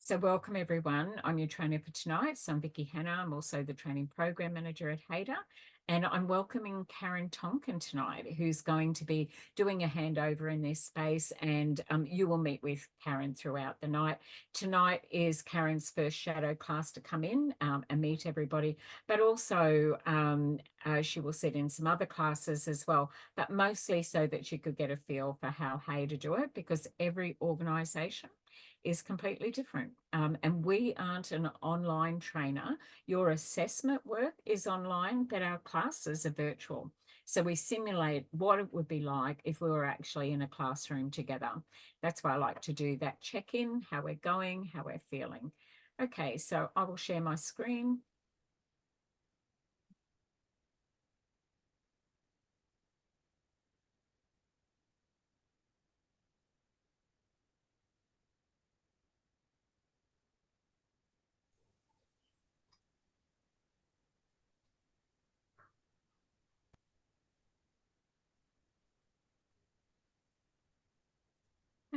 So welcome everyone. I'm your trainer for tonight. So I'm Vicky Hanna. I'm also the training program manager at HADA. And I'm welcoming Karen Tonkin tonight, who's going to be doing a handover in this space. And you will meet with Karen throughout the night. Tonight is Karen's first shadow class to come in and meet everybody. But also she will sit in some other classes as well, but mostly so that she could get a feel for how HADA do it, because every organisation is completely different. And we aren't an online trainer. Your assessment work is online, but our classes are virtual. So we simulate what it would be like if we were actually in a classroom together. That's why I like to do that check-in, how we're going, how we're feeling. Okay, so I will share my screen.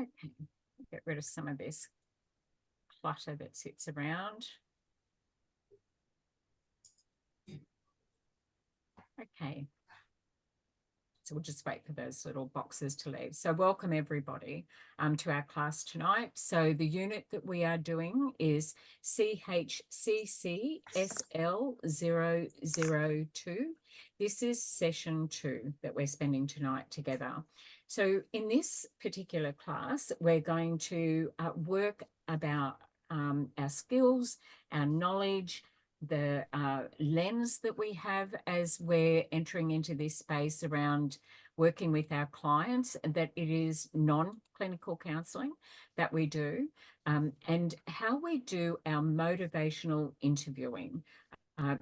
Okay, get rid of some of this clutter that sits around. Okay. So we'll just wait for those little boxes to leave. So welcome everybody to our class tonight. So the unit that we are doing is CHCCSL002. This is session 2 that we're spending tonight together. So in this particular class, we're going to work about our skills, our knowledge, the lens that we have as we're entering into this space around working with our clients, that it is non-clinical counselling that we do, and how we do our motivational interviewing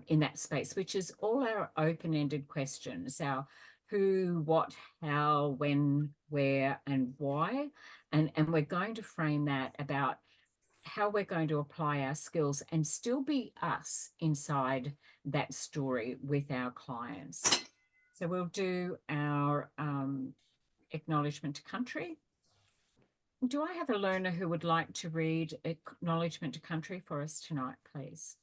in that space, which is all our open-ended questions, our who, what, how, when, where, and why. And we're going to frame that about how we're going to apply our skills and still be us inside that story with our clients. So we'll do our acknowledgement to country. Do I have a learner who would like to read acknowledgement to country for us tonight, please?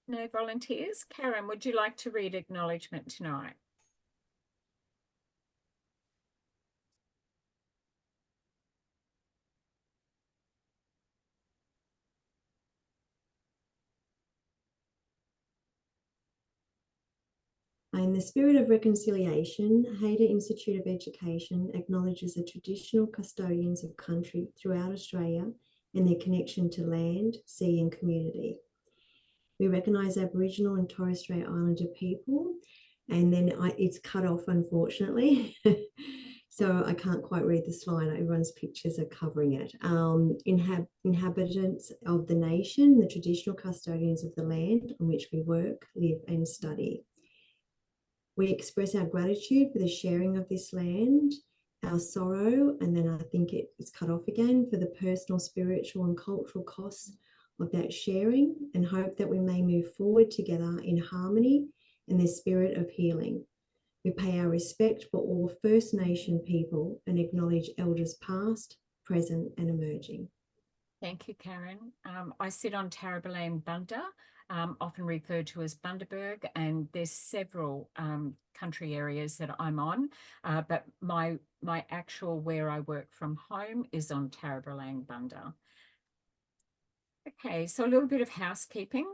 No volunteers? Karen, would you like to read acknowledgement tonight? In the spirit of reconciliation, Hayter Institute of Education acknowledges the traditional custodians of country throughout Australia and their connection to land, sea and community. We recognise Aboriginal and Torres Strait Islander people, and then it's cut off, unfortunately. So I can't quite read the slide. Everyone's pictures are covering it. Inhabitants of the nation, the traditional custodians of the land on which we work, live and study. We express our gratitude for the sharing of this land, our sorrow, and then I think it's cut off again, for the personal, spiritual and cultural costs of that sharing, and hope that we may move forward together in harmony in the spirit of healing. We pay our respect for all First Nation people and acknowledge elders past, present and emerging. Thank you, Karen. I sit on Tarrabalane Bunda, often referred to as Bundaberg, and there's several country areas that I'm on, but my actual where I work from home is on Tarrabalane Bunda. Okay, so a little bit of housekeeping.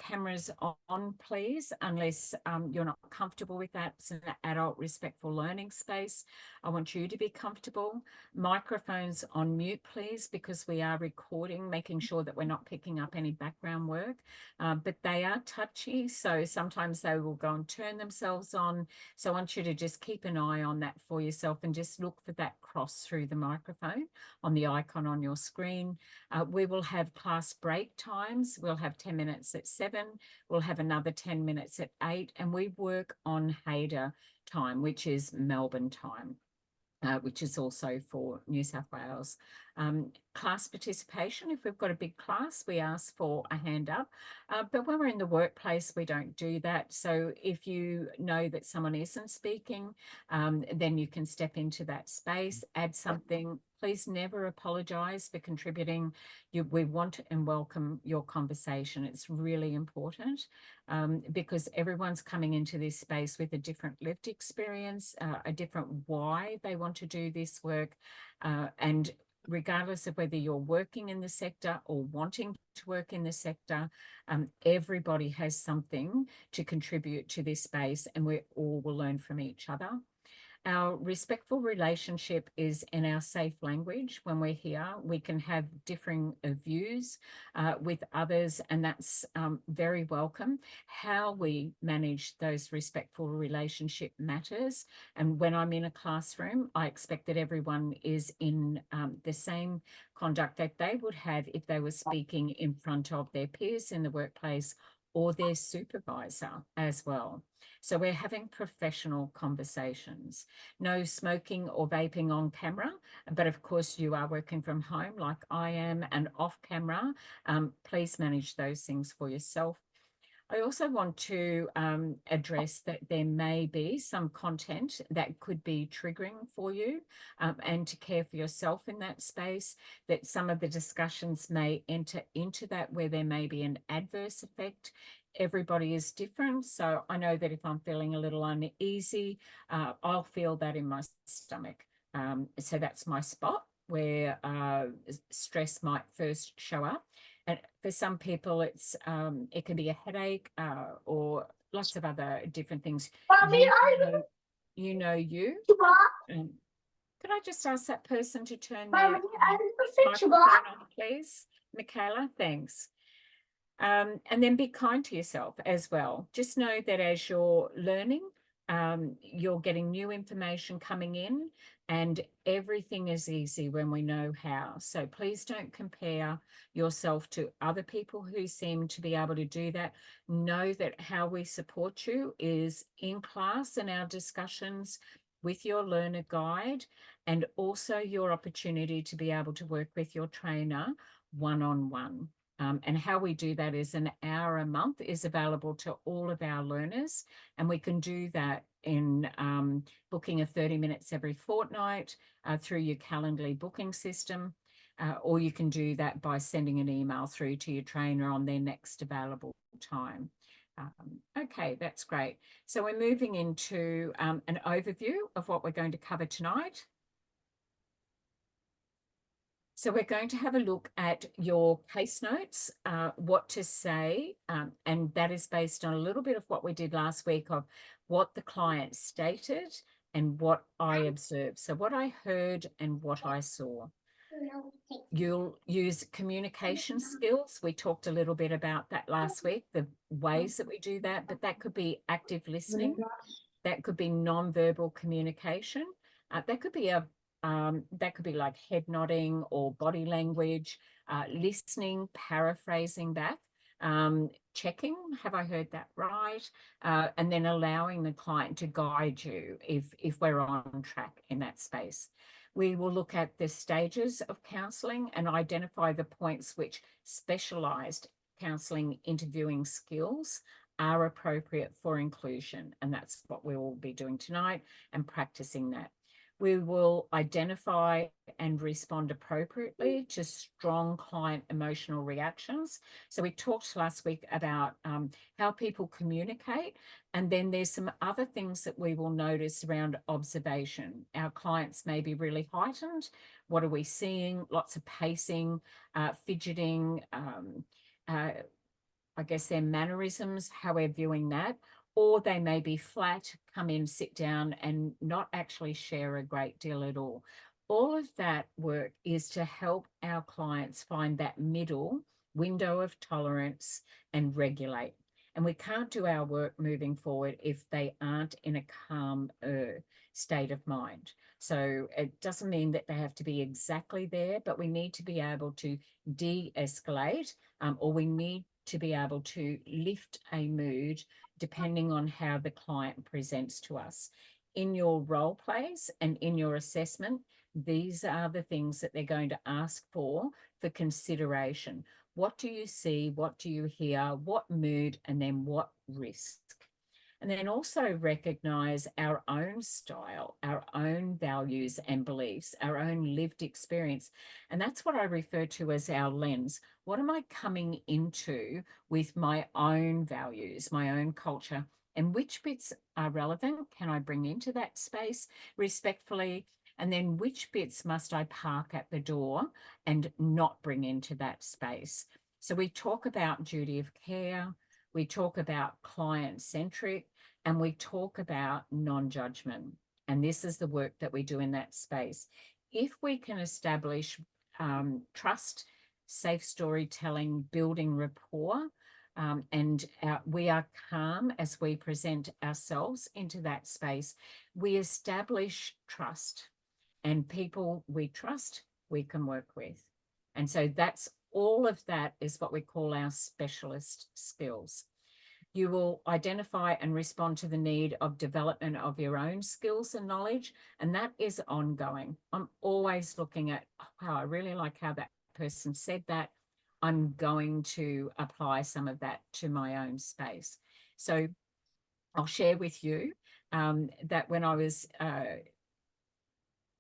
Cameras on, please, unless you're not comfortable with that. It's an adult respectful learning space. I want you to be comfortable. Microphones on mute, please, because we are recording, making sure that we're not picking up any background work. But they are touchy, so sometimes they will go and turn themselves on. So I want you to just keep an eye on that for yourself and just look for that cross through the microphone on the icon on your screen. We will have class break times. We'll have 10 minutes at 7. We'll have another 10 minutes at 8. And we work on HADA time, which is Melbourne time. which is also for New South Wales. Class participation, if we've got a big class, we ask for a hand up. But when we're in the workplace, we don't do that. So if you know that someone isn't speaking, then you can step into that space, add something. Please never apologise for contributing. We want and welcome your conversation. It's really important because everyone's coming into this space with a different lived experience, a different why they want to do this work. And regardless of whether you're working in the sector or wanting to work in the sector, everybody has something to contribute to this space, and we all will learn from each other. Our respectful relationship is in our safe language. When we're here, we can have differing views with others, and that's very welcome. How we manage those respectful relationship matters. And when I'm in a classroom, I expect that everyone is in the same conduct that they would have if they were speaking in front of their peers in the workplace or their supervisor as well. So we're having professional conversations. No smoking or vaping on camera, but of course you are working from home like I am, and off camera. Please manage those things for yourself. I also want to address that there may be some content that could be triggering for you, and to care for yourself in that space, that some of the discussions may enter into that where there may be an adverse effect. Everybody is different. So I know that if I'm feeling a little uneasy, I'll feel that in my stomach. So that's my spot where stress might first show up. And for some people, it can be a headache or lots of other different things. You know you. Could I just ask that person to turn their microphone on, please? Michaela, thanks. And then be kind to yourself as well. Just know that as you're learning, you're getting new information coming in, and everything is easy when we know how. So please don't compare yourself to other people who seem to be able to do that. Know that how we support you is in class and our discussions with your learner guide, and also your opportunity to be able to work with your trainer one-on-one. And how we do that is an hour a month is available to all of our learners, and we can do that in booking a 30 minutes every fortnight through your Calendly booking system, or you can do that by sending an email through to your trainer on their next available time. Okay, that's great. So we're moving into an overview of what we're going to cover tonight. So we're going to have a look at your case notes, what to say, and that is based on a little bit of what we did last week of what the client stated and what I observed. So what I heard and what I saw. You'll use communication skills. We talked a little bit about that last week, the ways that we do that, but that could be active listening. That could be non-verbal communication. That could be like head nodding or body language, listening, paraphrasing back, checking, have I heard that right? And then allowing the client to guide you if we're on track in that space. We will look at the stages of counselling and identify the points which specialised counselling interviewing skills are appropriate for inclusion. And that's what we will be doing tonight and practicing that. We will identify and respond appropriately to strong client emotional reactions. So we talked last week about how people communicate, and then there's some other things that we will notice around observation. Our clients may be really heightened. What are we seeing? Lots of pacing, fidgeting, I guess their mannerisms, how we're viewing that. Or they may be flat, come in, sit down, and not actually share a great deal at all. All of that work is to help our clients find that middle window of tolerance and regulate. And we can't do our work moving forward if they aren't in a calm state of mind. So it doesn't mean that they have to be exactly there, but we need to be able to de-escalate, or we need to be able to lift a mood depending on how the client presents to us. in your role plays and in your assessment, these are the things that they're going to ask for consideration. What do you see? What do you hear? What mood? And then what risk? And then also recognize our own style, our own values and beliefs, our own lived experience. And that's what I refer to as our lens. What am I coming into with my own values, my own culture, and which bits are relevant can I bring into that space respectfully? And then which bits must I park at the door and not bring into that space? So we talk about duty of care, we talk about client-centric, and we talk about non-judgment. And this is the work that we do in that space. If we can establish trust, safe storytelling, building rapport, and we are calm as we present ourselves into that space, we establish trust, and people we trust, we can work with. And so that's all of that is what we call our specialist skills. You will identify and respond to the need of development of your own skills and knowledge, and that is ongoing. I'm always looking at, wow, I really like how that person said that. I'm going to apply some of that to my own space. So I'll share with you that when I was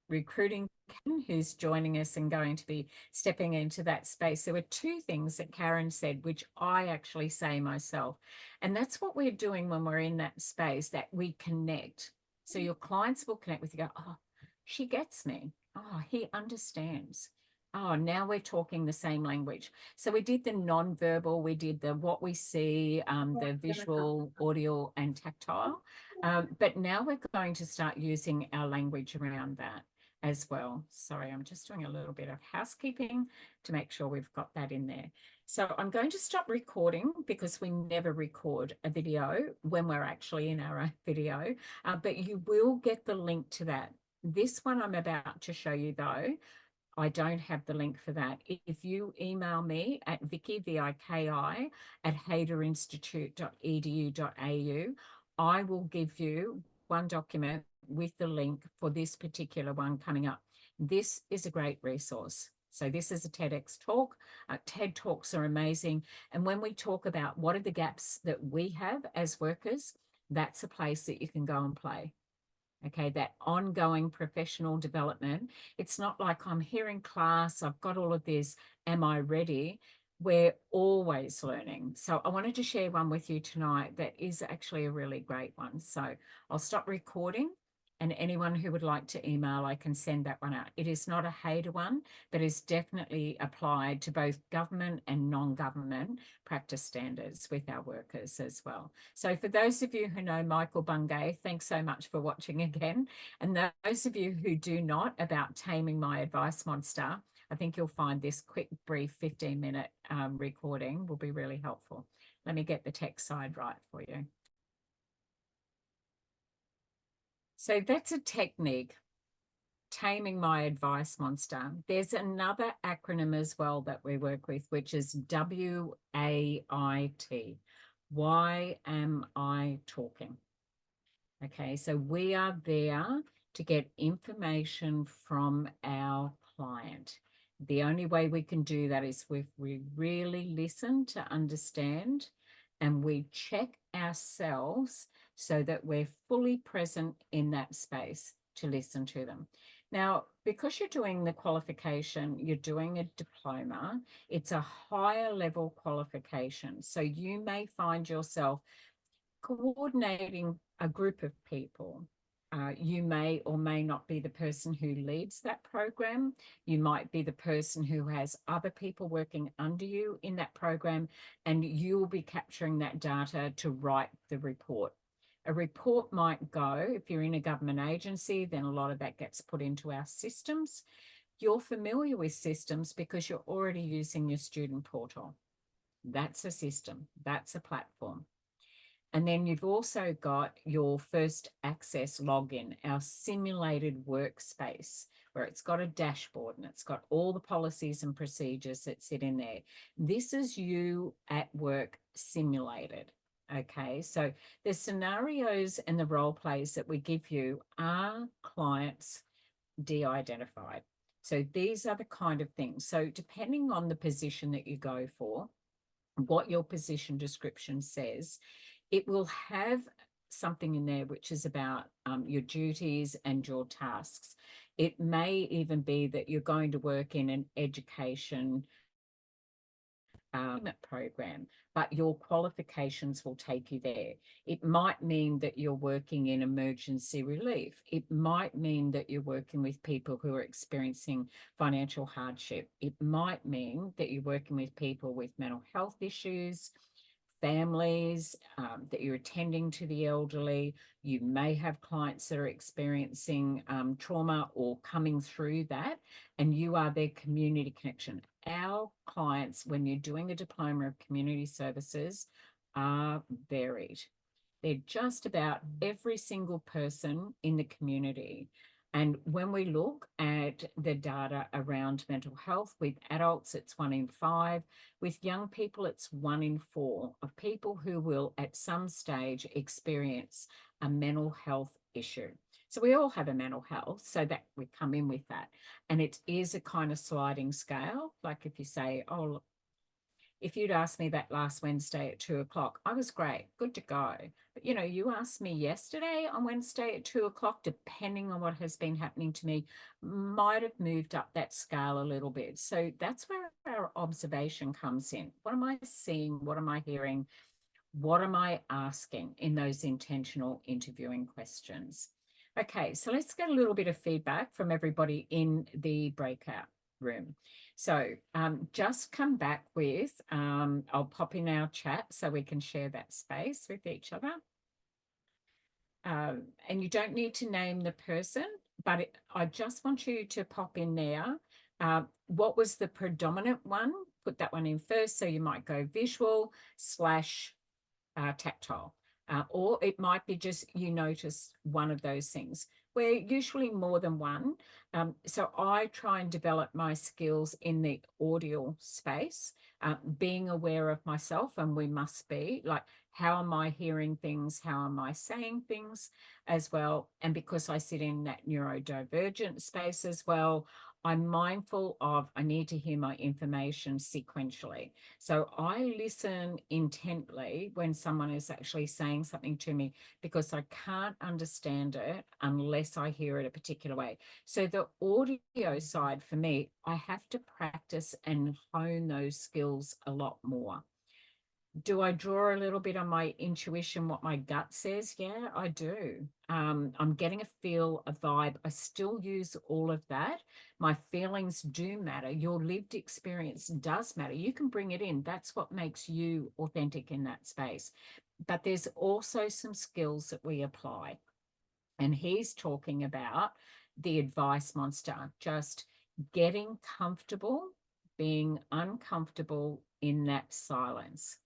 recruiting Karen, who's joining us and going to be stepping into that space, there were two things that Karen said, which I actually say myself. And that's what we're doing when we're in that space, that we connect. So your clients will connect with you, go, oh, she gets me. Oh, he understands. Oh, now we're talking the same language. So we did the non-verbal, we did the what we see, the visual, audio, and tactile. But now we're going to start using our language around that as well. Sorry, I'm just doing a little bit of housekeeping to make sure we've got that in there. So I'm going to stop recording because we never record a video when we're actually in our own video, but you will get the link to that. This one I'm about to show you though, I don't have the link for that. If you email me at Vicky, V-I-K-I, at hayderinstitute.edu.au, I will give you one document with the link for this particular one coming up. This is a great resource. So this is a TEDx talk. TED Talks are amazing. And when we talk about what are the gaps that we have as workers, that's a place that you can go and play. Okay, that ongoing professional development. It's not like I'm here in class, I've got all of this, am I ready? We're always learning. So I wanted to share one with you tonight that is actually a really great one. So I'll stop recording, and anyone who would like to email, I can send that one out. It is not a hater one, but is definitely applied to both government and non-government practice standards with our workers as well. So for those of you who know Michael Bungay, thanks so much for watching again. And those of you who do not, about taming my advice monster, I think you'll find this quick, brief 15-minute recording will be really helpful. Let me get the text side right for you. So that's a technique, taming my advice monster. There's another acronym as well that we work with, which is WAIT. Why am I talking? Okay, so we are there to get information from our client. The only way we can do that is if we really listen to understand and we check ourselves so that we're fully present in that space to listen to them. Now, because you're doing the qualification, you're doing a diploma, it's a higher level qualification. So you may find yourself coordinating a group of people. You may or may not be the person who leads that program. You might be the person who has other people working under you in that program, and you will be capturing that data to write the report. A report might go, if you're in a government agency, then a lot of that gets put into our systems. You're familiar with systems because you're already using your student portal. That's a system, that's a platform. And then you've also got your first access login, our simulated workspace, where it's got a dashboard and it's got all the policies and procedures that sit in there. This is you at work simulated. Okay, so the scenarios and the role plays that we give you are clients de-identified. So these are the kind of things. So depending on the position that you go for, what your position description says, it will have something in there which is about your duties and your tasks. It may even be that you're going to work in an education program, but your qualifications will take you there. It might mean that you're working in emergency relief. It might mean that you're working with people who are experiencing financial hardship. It might mean that you're working with people with mental health issues, families, that you're attending to the elderly. You may have clients that are experiencing trauma or coming through that, and you are their community connection. Our clients, when you're doing a diploma of community services, are varied. They're just about every single person in the community. And when we look at the data around mental health, with adults, it's 1 in 5. With young people, it's 1 in 4 of people who will at some stage experience a mental health issue. So we all have a mental health, so that we come in with that. And it is a kind of sliding scale. Like if you say, oh, if you'd asked me that last Wednesday at 2 o'clock, I was great, good to go. But you asked me yesterday on Wednesday at 2 o'clock, depending on what has been happening to me, might have moved up that scale a little bit. So that's where our observation comes in. What am I seeing? What am I hearing? What am I asking in those intentional interviewing questions? Okay, so let's get a little bit of feedback from everybody in the breakout room. So just come back with, I'll pop in our chat so we can share that space with each other. And you don't need to name the person, but I just want you to pop in there. What was the predominant one? Put that one in first. So you might go visual / tactile. Or it might be just you notice one of those things. We're usually more than one. So I try and develop my skills in the audio space, being aware of myself, and we must be like, how am I hearing things? How am I saying things as well? And because I sit in that neurodivergent space as well, I'm mindful of, I need to hear my information sequentially. So I listen intently when someone is actually saying something to me, because I can't understand it unless I hear it a particular way. So the audio side for me, I have to practice and hone those skills a lot more. Do I draw a little bit on my intuition, what my gut says? Yeah, I do. I'm getting a feel, a vibe. I still use all of that. My feelings do matter. Your lived experience does matter. You can bring it in. That's what makes you authentic in that space. But there's also some skills that we apply. And he's talking about the advice monster, just getting comfortable, being uncomfortable in that silence,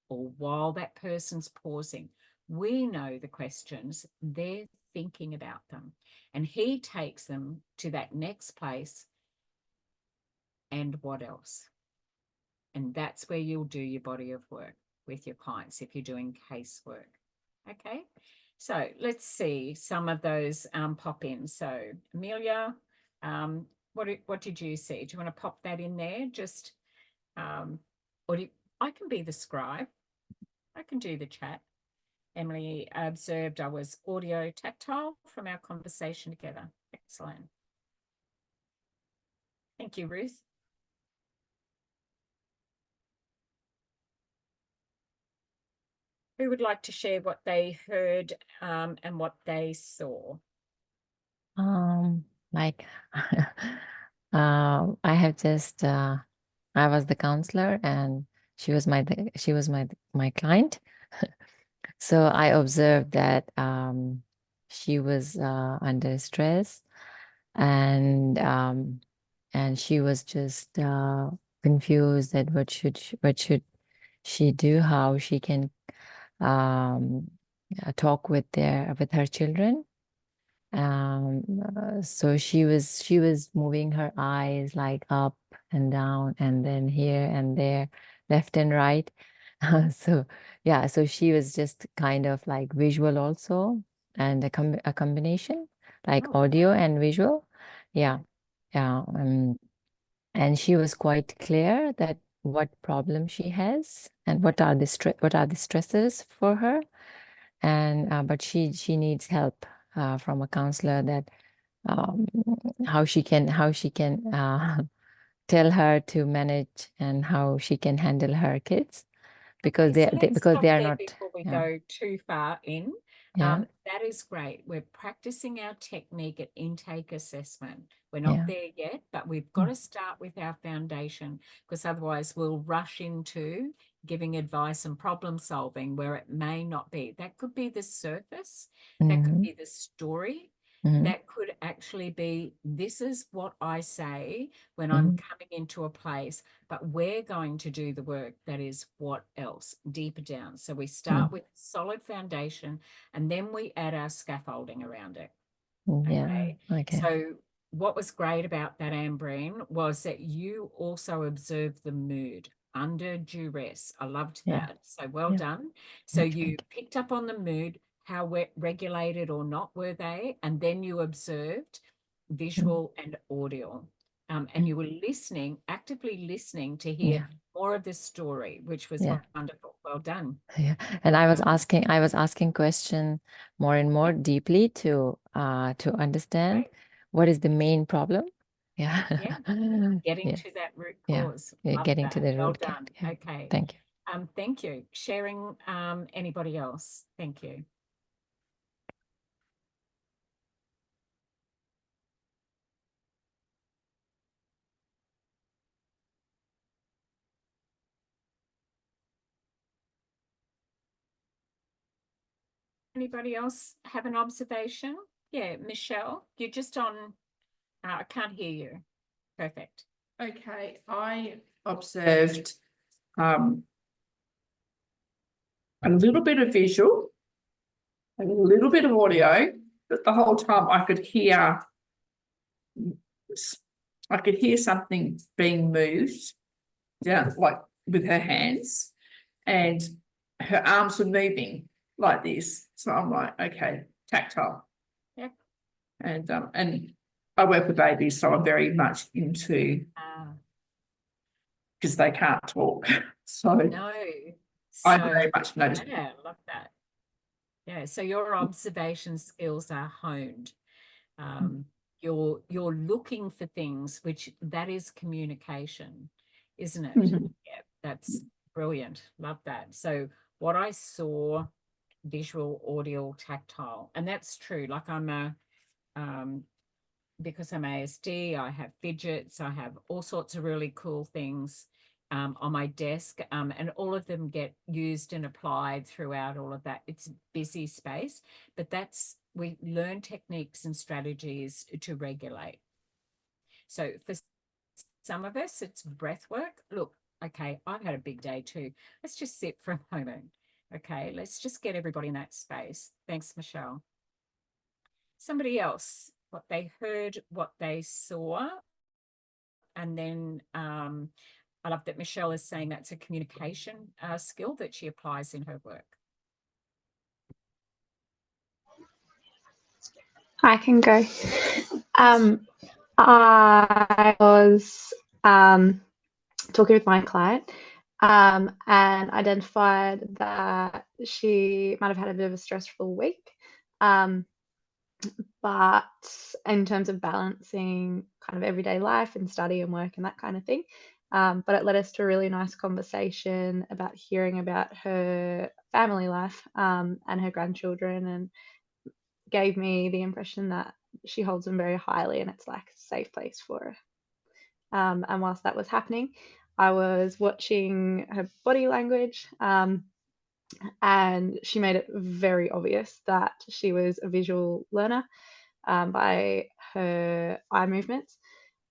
or while that person's pausing. We know the questions, they're thinking about them. And he takes them to that next place. And what else? And that's where you'll do your body of work with your clients if you're doing casework. Okay, so let's see some of those pop in. So Amelia, what did you see? Do you want to pop that in there? Just, I can be the scribe. I can do the chat. Emily observed I was audio tactile from our conversation together. Excellent. Thank you, Ruth. Who would like to share what they heard and what they saw? Like I have just I was the counselor and she was my client. So I observed that she was under stress, and she was just confused that what should she do, how she can talk with her children. So she was moving her eyes like up and down and then here and there, left and right. So yeah, so she was just kind of like visual also, and a combination like Oh, audio and visual. Yeah, yeah. And she was quite clear that what problem she has and what are the stresses for her, and but she needs help from a counselor that um, how she can tell her to manage and how she can handle her kids because okay, so let's because stop they are there not. before we Yeah, go too far in. yeah, That is great. We're practicing our technique at intake assessment. We're not yeah. there yet, but we've got to start with our foundation, because otherwise we'll rush into giving advice and problem solving where it may not be. That could be the surface, that could Mm-hmm. be the story, Mm-hmm. that could actually be, this is what I say when I'm Mm-hmm. coming into a place, but we're going to do the work that is what else, deeper down. So we start with solid foundation, and then we add our scaffolding around it. Yeah. Okay. Okay. So what was great about that, Ambreen, was that you also observed the mood under duress. I loved Yeah. that. So well Yeah. done. So Yeah. you Thank picked up on the mood, how regulated or not were they, and then you observed you. visual and audio. And Mm. you were listening, actively listening to hear Yeah. more of the story, which was Yeah. wonderful. Well done. Yeah. And Well done. I was asking question more and more Yeah, deeply to understand great. what is the main problem. Yeah. Yeah. Getting Yeah. to that root Yeah. cause. Yeah. Love Getting to that. the Well root cause. done. Yeah. Okay. Thank you. Thank you. Sharing anybody else? Thank you. Anybody else have an observation? Yeah, Michelle, you're just on, I can't hear you. Perfect. Okay, I observed a little bit of visual, a little bit of audio, but the whole time I could hear something being moved down, like with her hands, and her arms were moving like this. So I'm like, okay, tactile. Yeah. And I work with babies, so I'm very much into, because they can't talk. So No. I So, very much noticed. yeah, love that. Yeah, so your observation skills are honed. You're looking for things, which that is communication, isn't it? Mhm. Yeah, that's brilliant. Love that. So what I saw, visual, audio, tactile, and that's true. Like because I'm ASD, I have fidgets, I have all sorts of really cool things on my desk, and all of them get used and applied throughout all of that. It's busy space, but we learn techniques and strategies to regulate. So for some of us, it's breath work. Look, okay, I've had a big day too. Let's just sit for a moment. Okay, let's just get everybody in that space. Thanks, Michelle. Somebody else, what they heard, what they saw. And then I love that Michelle is saying that's a communication skill that she applies in her work. I can go. I was talking with my client and identified that she might have had a bit of a stressful week. But in terms of balancing kind of everyday life and study and work and that kind of thing. But it led us to a really nice conversation about hearing about her family life and her grandchildren, and gave me the impression that she holds them very highly and it's like a safe place for her. And whilst that was happening, I was watching her body language, and she made it very obvious that she was a visual learner by her eye movements.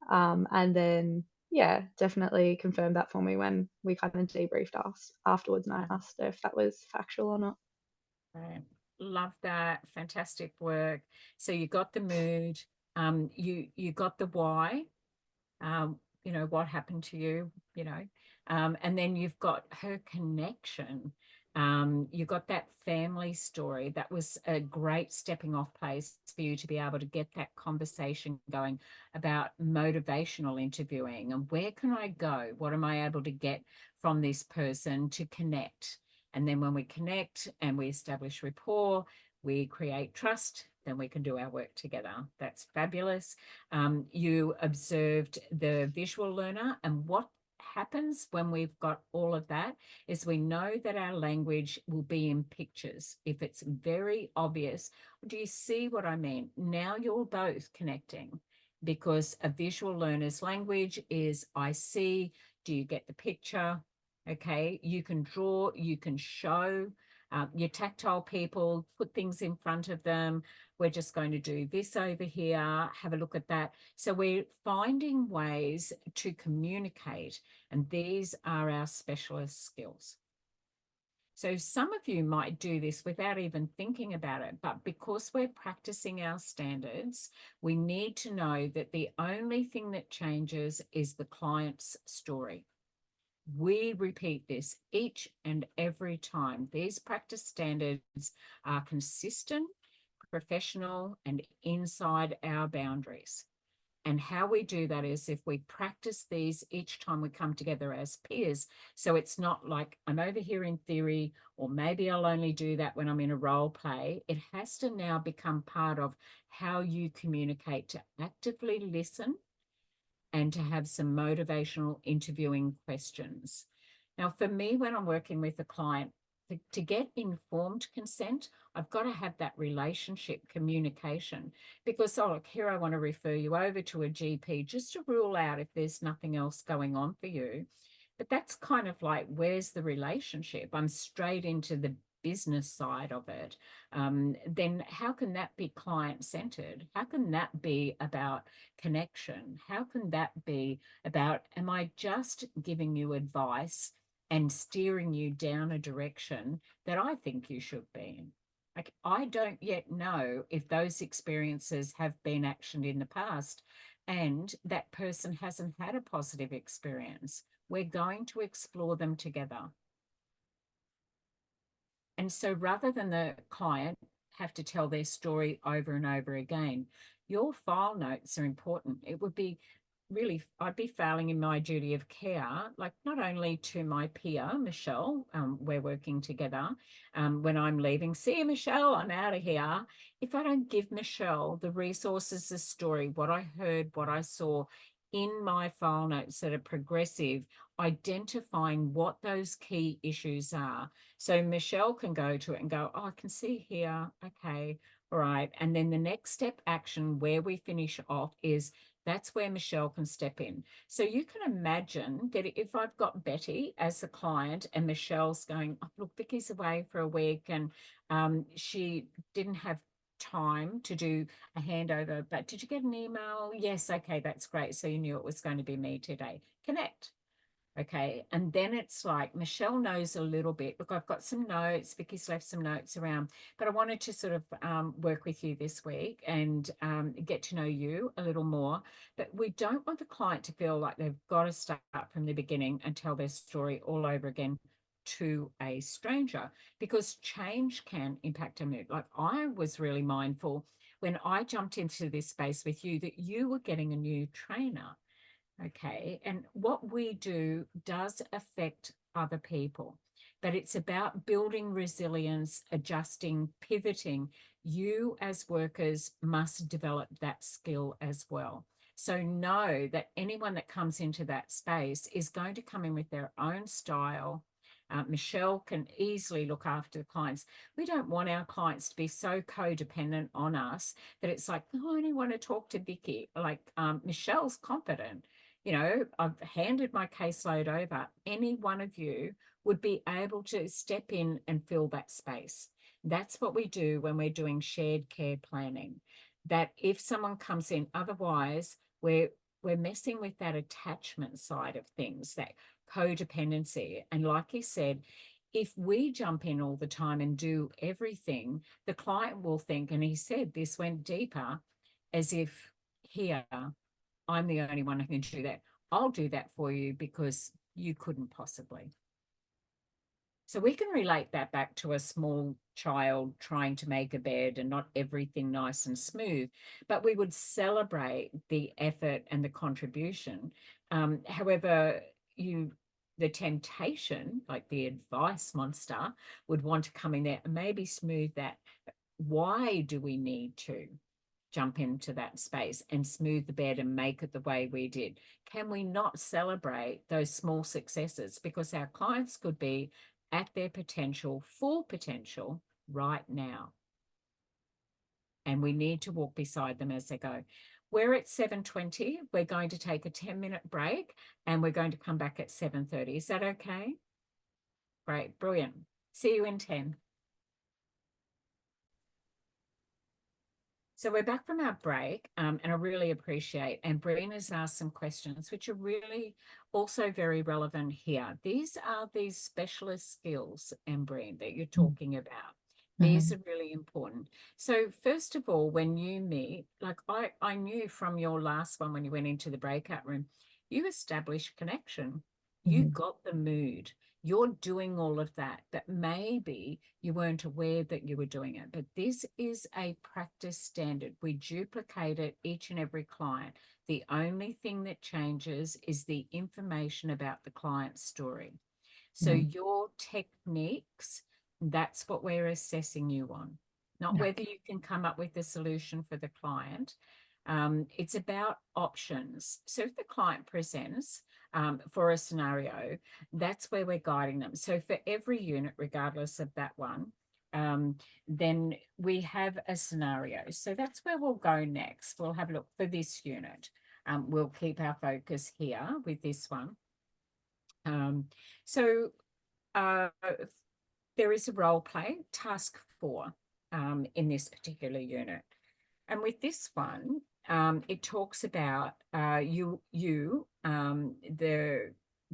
And then, yeah, definitely confirmed that for me when we kind of debriefed us afterwards, and I asked her if that was factual or not. Right. Love that. Fantastic work. So you got the mood, you got the why, what happened to you, And then you've got her connection. You've got that family story. That was a great stepping off place for you to be able to get that conversation going about motivational interviewing and where can I go? What am I able to get from this person to connect? And then when we connect and we establish rapport, we create trust, then we can do our work together. That's fabulous. You observed the visual learner, and what happens when we've got all of that is we know that our language will be in pictures. If it's very obvious, do you see what I mean? Now you're both connecting, because a visual learner's language is I see, do you get the picture? Okay, you can draw, you can show. Your tactile people, put things in front of them. We're just going to do this over here, have a look at that. So we're finding ways to communicate, and these are our specialist skills. So some of you might do this without even thinking about it, but because we're practicing our standards, we need to know that the only thing that changes is the client's story. We repeat this each and every time. These practice standards are consistent, professional, and inside our boundaries. And how we do that is if we practice these each time we come together as peers. So it's not like I'm over here in theory, or maybe I'll only do that when I'm in a role play. It has to now become part of how you communicate, to actively listen and to have some motivational interviewing questions. Now, for me, when I'm working with a client, to get informed consent, I've got to have that relationship communication, because, oh, look, here I want to refer you over to a GP just to rule out if there's nothing else going on for you. But that's kind of like, where's the relationship? I'm straight into the business side of it. Then how can that be client-centered? How can that be about connection? How can that be about, am I just giving you advice and steering you down a direction that I think you should be in? Like, I don't yet know if those experiences have been actioned in the past and that person hasn't had a positive experience. We're going to explore them together. And so rather than the client have to tell their story over and over again, your file notes are important. It would be really, I'd be failing in my duty of care, like not only to my peer, Michelle, we're working together. When I'm leaving, see you, Michelle, I'm out of here. If I don't give Michelle the resources, the story, what I heard, what I saw in my file notes that are progressive, identifying what those key issues are. So Michelle can go to it and go, oh, I can see here, okay, all right. And then the next step action where we finish off is that's where Michelle can step in. So you can imagine that if I've got Betty as the client and Michelle's going, oh, look, Vicky's away for a week and she didn't have time to do a handover, but did you get an email? Yes, okay, that's great. So you knew it was going to be me today. Connect. Okay, and then it's like Michelle knows a little bit. Look, I've got some notes. Vicky's left some notes around, but I wanted to sort of work with you this week and get to know you a little more. But we don't want the client to feel like they've got to start from the beginning and tell their story all over again to a stranger, because change can impact a mood. Like, I was really mindful when I jumped into this space with you that you were getting a new trainer. Okay, and what we do does affect other people, but it's about building resilience, adjusting, pivoting. You as workers must develop that skill as well. So know that anyone that comes into that space is going to come in with their own style. Michelle can easily look after the clients. We don't want our clients to be so codependent on us that it's like, oh, I only want to talk to Vicky. Like, Michelle's competent. You know, I've handed my caseload over. Any one of you would be able to step in and fill that space. That's what we do when we're doing shared care planning. That if someone comes in, otherwise we're messing with that attachment side of things, that codependency. And like he said, if we jump in all the time and do everything, the client will think, and he said this went deeper, as if here, I'm the only one who can do that. I'll do that for you because you couldn't possibly. So we can relate that back to a small child trying to make a bed and not everything nice and smooth, but we would celebrate the effort and the contribution. However, the temptation, like the advice monster, would want to come in there and maybe smooth that. Why do we need to jump into that space and smooth the bed and make it the way we did? Can we not celebrate those small successes? Because our clients could be at their potential, full potential right now. And we need to walk beside them as they go. We're at 7:20. We're going to take a 10-minute break and we're going to come back at 7:30. Is that okay? Great, brilliant. See you in 10. So we're back from our break, and I really appreciate, and Brina's asked some questions, which are really also very relevant here. These are these specialist skills, Brina, that you're talking about. These are really important. So first of all, when you meet, like I knew from your last one, when you went into the breakout room, you established connection. You got the mood. You're doing all of that, but maybe you weren't aware that you were doing it. But this is a practice standard. We duplicate it each and every client. The only thing that changes is the information about the client's story. So your techniques, that's what we're assessing you on, not whether you can come up with a solution for the client. It's about options. So if the client presents for a scenario, that's where we're guiding them. So for every unit, regardless of that one, then we have a scenario. So that's where we'll go next. We'll have a look for this unit. We'll keep our focus here with this one. There is a role play, task 4, in this particular unit. And with this one, it talks about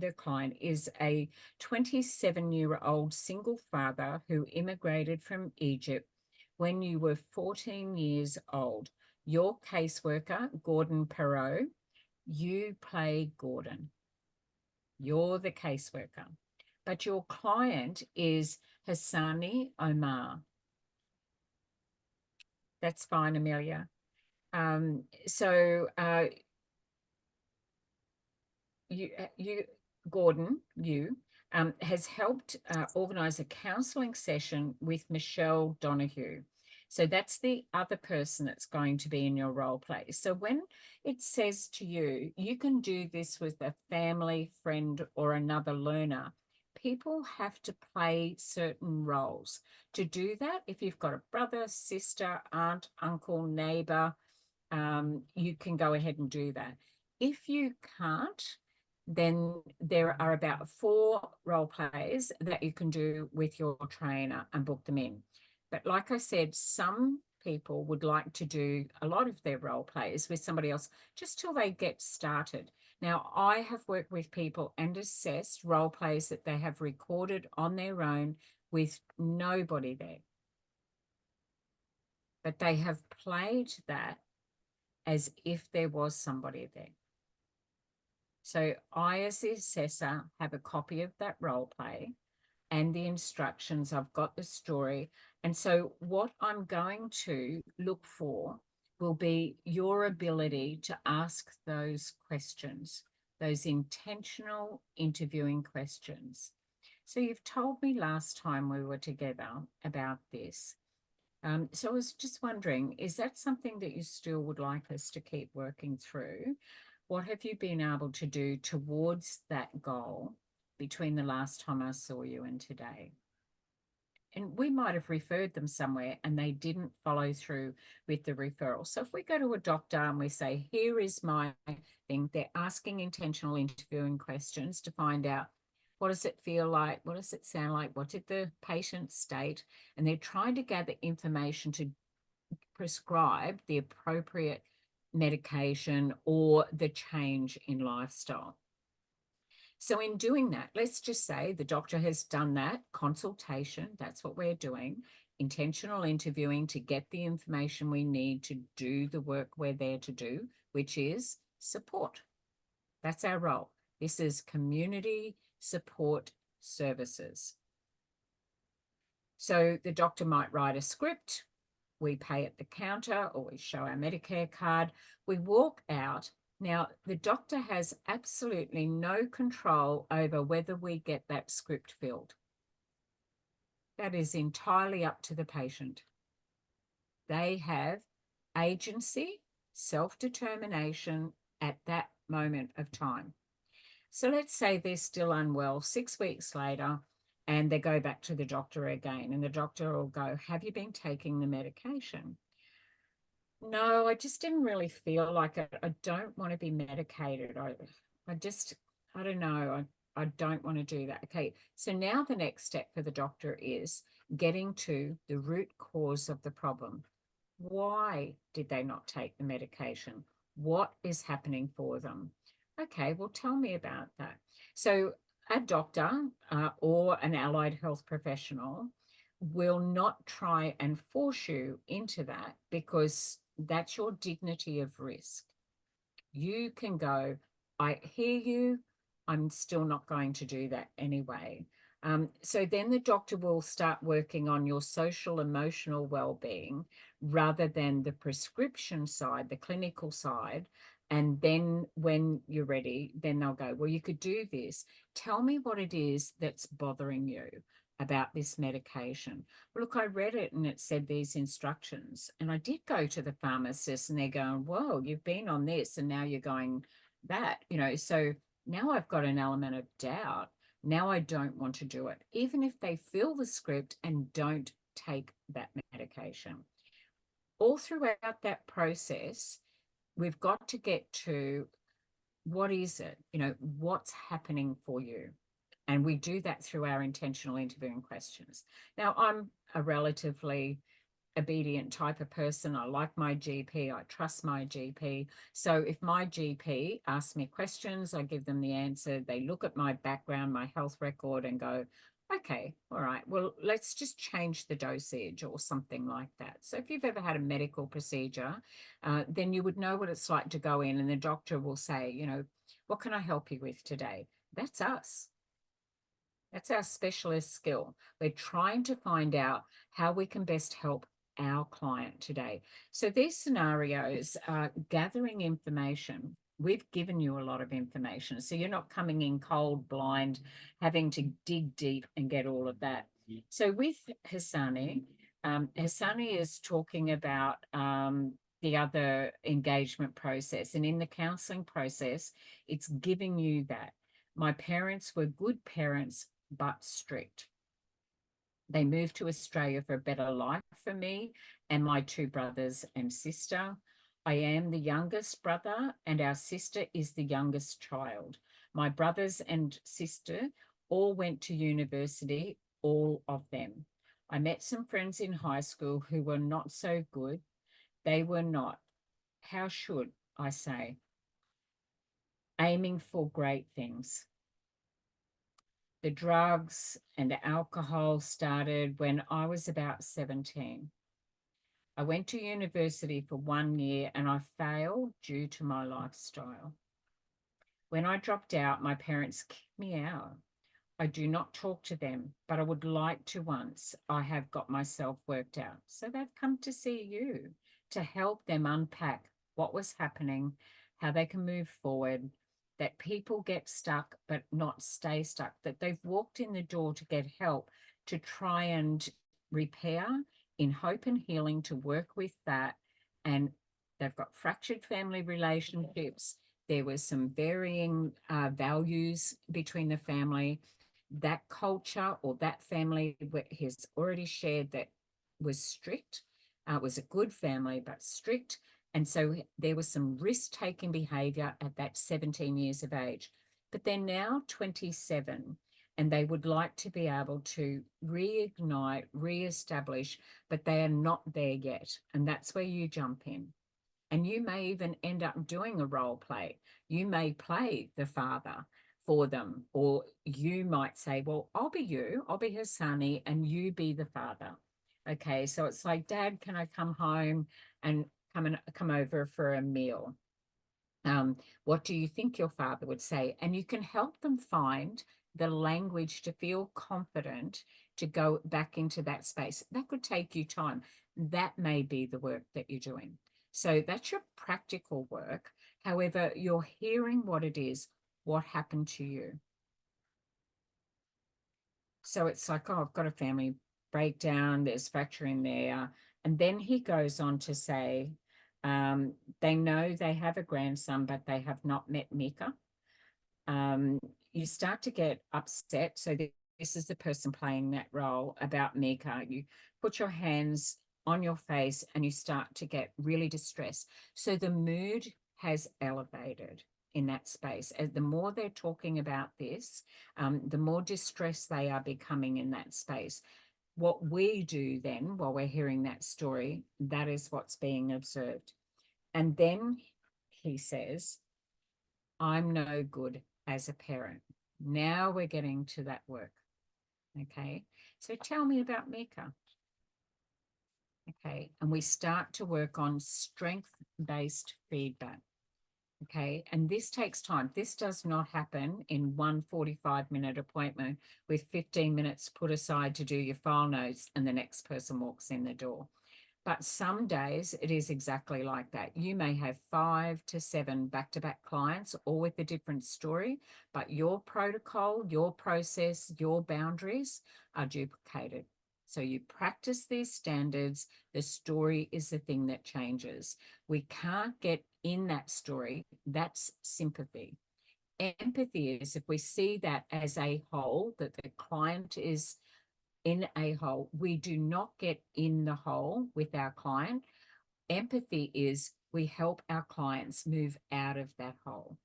the client is a 27-year-old single father who immigrated from Egypt when you were 14 years old. Your caseworker, Gordon Perot, you play Gordon. You're the caseworker. But your client is Hassani Omar. That's fine, Amelia. Gordon, has helped organise a counselling session with Michelle Donahue. So that's the other person that's going to be in your role play. So when it says to you, you can do this with a family, friend, or another learner, people have to play certain roles. To do that, if you've got a brother, sister, aunt, uncle, neighbour, you can go ahead and do that. If you can't, then there are about 4 role plays that you can do with your trainer and book them in. But like I said, some people would like to do a lot of their role plays with somebody else just till they get started. Now, I have worked with people and assessed role plays that they have recorded on their own with nobody there. But they have played that as if there was somebody there. So I, as the assessor, have a copy of that role play and the instructions. I've got the story. And so what I'm going to look for will be your ability to ask those questions, those intentional interviewing questions. So you've told me last time we were together about this. So I was just wondering, is that something that you still would like us to keep working through? What have you been able to do towards that goal between the last time I saw you and today? And we might have referred them somewhere and they didn't follow through with the referral. So if we go to a doctor and we say, here is my thing, they're asking intentional interviewing questions to find out, what does it feel like? What does it sound like? What did the patient state? And they're trying to gather information to prescribe the appropriate medication or the change in lifestyle. So in doing that, let's just say the doctor has done that consultation. That's what we're doing. Intentional interviewing to get the information we need to do the work we're there to do, which is support. That's our role. This is community support services. So the doctor might write a script, we pay at the counter, or we show our Medicare card, we walk out. Now, the doctor has absolutely no control over whether we get that script filled. That is entirely up to the patient. They have agency, self-determination at that moment of time. So let's say they're still unwell 6 weeks later, and they go back to the doctor again, and the doctor will go, have you been taking the medication? No, I just didn't really feel like it. I don't want to be medicated. I don't know. I don't want to do that. Okay, so now the next step for the doctor is getting to the root cause of the problem. Why did they not take the medication? What is happening for them? Okay, well, tell me about that. So a doctor or an allied health professional will not try and force you into that, because that's your dignity of risk. You can go, I hear you, I'm still not going to do that anyway. So then the doctor will start working on your social emotional well-being rather than the prescription side, the clinical side. And then when you're ready, then they'll go, well, you could do this. Tell me what it is that's bothering you about this medication. Look, I read it and it said these instructions. And I did go to the pharmacist and they're going, whoa, you've been on this and now you're going that, so now I've got an element of doubt. Now I don't want to do it, even if they fill the script and don't take that medication. All throughout that process, we've got to get to what is it, what's happening for you? And we do that through our intentional interviewing questions. Now, I'm a relatively obedient type of person. I like my GP. I trust my GP. So if my GP asks me questions, I give them the answer. They look at my background, my health record, and go, okay, all right, well, let's just change the dosage or something like that. So if you've ever had a medical procedure, then you would know what it's like to go in and the doctor will say, what can I help you with today? That's us. That's our specialist skill. We're trying to find out how we can best help our client today. So these scenarios are gathering information. We've given you a lot of information, so you're not coming in cold, blind, having to dig deep and get all of that. So with Hassani, Hassani is talking about the other engagement process, and in the counselling process, it's giving you that. My parents were good parents, but strict. They moved to Australia for a better life for me and my two brothers and sister. I am the youngest brother and our sister is the youngest child. My brothers and sister all went to university, all of them. I met some friends in high school who were not so good. They were not, how should I say, aiming for great things. The drugs and the alcohol started when I was about 17. I went to university for 1 year and I failed due to my lifestyle. When I dropped out, my parents kicked me out. I do not talk to them, but I would like to once I have got myself worked out. So they've come to see you to help them unpack what was happening, how they can move forward, that people get stuck but not stay stuck, that they've walked in the door to get help to try and repair in hope and healing, to work with that. And they've got fractured family relationships. There was some varying values between the family. That culture or that family has already shared that was strict, was a good family, but strict. And so there was some risk-taking behavior at that 17 years of age. But they're now 27 and they would like to be able to reignite, reestablish, but they are not there yet. And that's where you jump in. And you may even end up doing a role play. You may play the father for them, or you might say, well, I'll be you, I'll be Hassani, and you be the father. Okay, so it's like, Dad, can I come home and come over for a meal? What do you think your father would say? And you can help them find the language to feel confident to go back into that space. That could take you time. That may be the work that you're doing. So that's your practical work. However, you're hearing what it is, what happened to you. So it's like, oh, I've got a family breakdown, there's fracturing there. And then he goes on to say, they know they have a grandson, but they have not met Mika. You start to get upset. So this is the person playing that role about Mika. You put your hands on your face and you start to get really distressed. So the mood has elevated in that space. As the more they're talking about this, the more distressed they are becoming in that space. What we do then, while we're hearing that story, that is what's being observed. And then he says, I'm no good as a parent. Now we're getting to that work. Okay. So tell me about Mika. Okay. And we start to work on strength-based feedback. Okay. And this takes time. This does not happen in one 45-minute appointment with 15 minutes put aside to do your file notes and the next person walks in the door. But some days it is exactly like that. You may have 5 to 7 back-to-back clients, all with a different story, but your protocol, your process, your boundaries are duplicated. So you practice these standards. The story is the thing that changes. We can't get in that story. That's sympathy. Empathy is if we see that as a whole, that the client is in a hole. We do not get in the hole with our client. Empathy is we help our clients move out of that hole.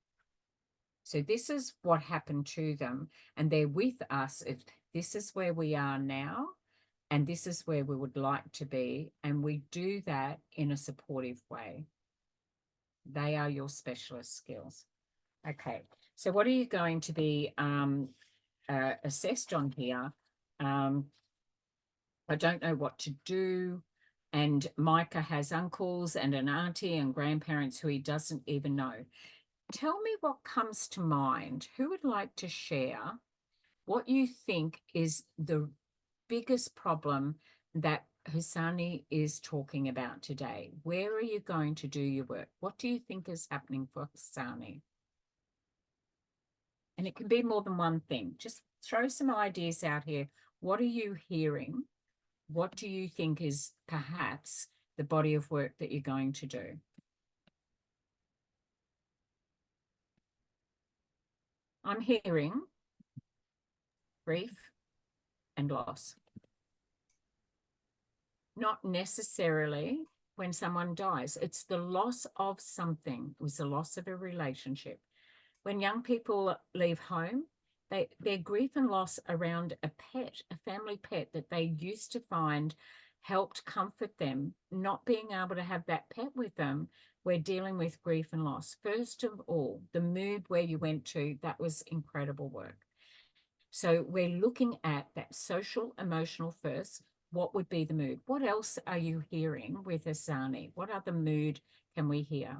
So this is what happened to them, and they're with us. If this is where we are now, and this is where we would like to be, and we do that in a supportive way. They are your specialist skills. Okay, so what are you going to be assessed on here? I don't know what to do. And Micah has uncles and an auntie and grandparents who he doesn't even know. Tell me what comes to mind. Who would like to share what you think is the biggest problem that Hassani is talking about today? Where are you going to do your work? What do you think is happening for Hassani? And it can be more than one thing. Just throw some ideas out here. What are you hearing? What do you think is perhaps the body of work that you're going to do? I'm hearing grief and loss. Not necessarily when someone dies. It's the loss of something. It was the loss of a relationship. When young people leave home, their grief and loss around a pet, a family pet that they used to find helped comfort them, not being able to have that pet with them, we're dealing with grief and loss. First of all, the mood where you went to, that was incredible work. So we're looking at that social, emotional first. What would be the mood? What else are you hearing with Hassani? What other mood can we hear?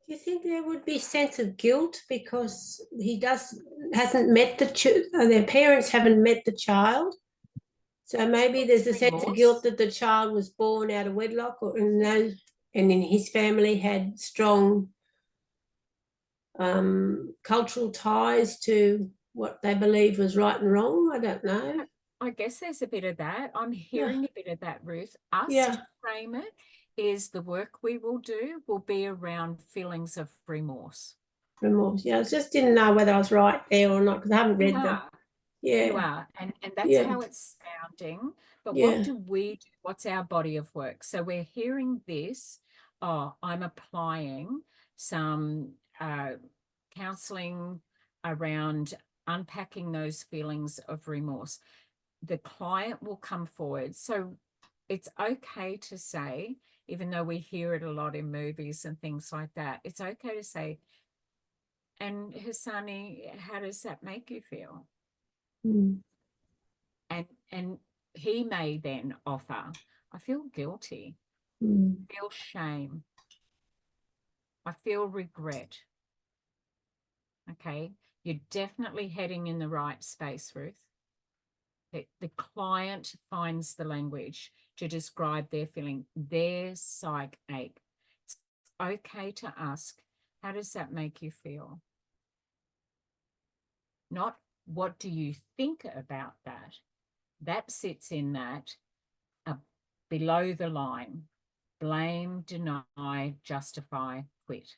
Do you think there would be a sense of guilt because hasn't met their parents haven't met the child? So maybe there's a sense of guilt that the child was born out of wedlock, and in his family had strong cultural ties to what they believe was right and wrong. I don't know. I guess there's a bit of that. I'm hearing a bit of that, Ruth. Us to frame it is the work we will do will be around feelings of remorse. Remorse. Yeah, I just didn't know whether I was right there or not because I haven't read them. Yeah. You are. And that's how it's sounding. But what do we do? What's our body of work? So we're hearing this. Oh, I'm applying some counseling around unpacking those feelings of remorse. The client will come forward. So it's okay to say, even though we hear it a lot in movies and things like that, it's okay to say, and Hassani, how does that make you feel? Mm. And he may then offer, I feel guilty, feel shame. I feel regret. Okay, you're definitely heading in the right space, Ruth. The client finds the language to describe their feeling, their psych ache. It's okay to ask, how does that make you feel? Not what do you think about that? That sits in that below the line. Blame, deny, justify, quit.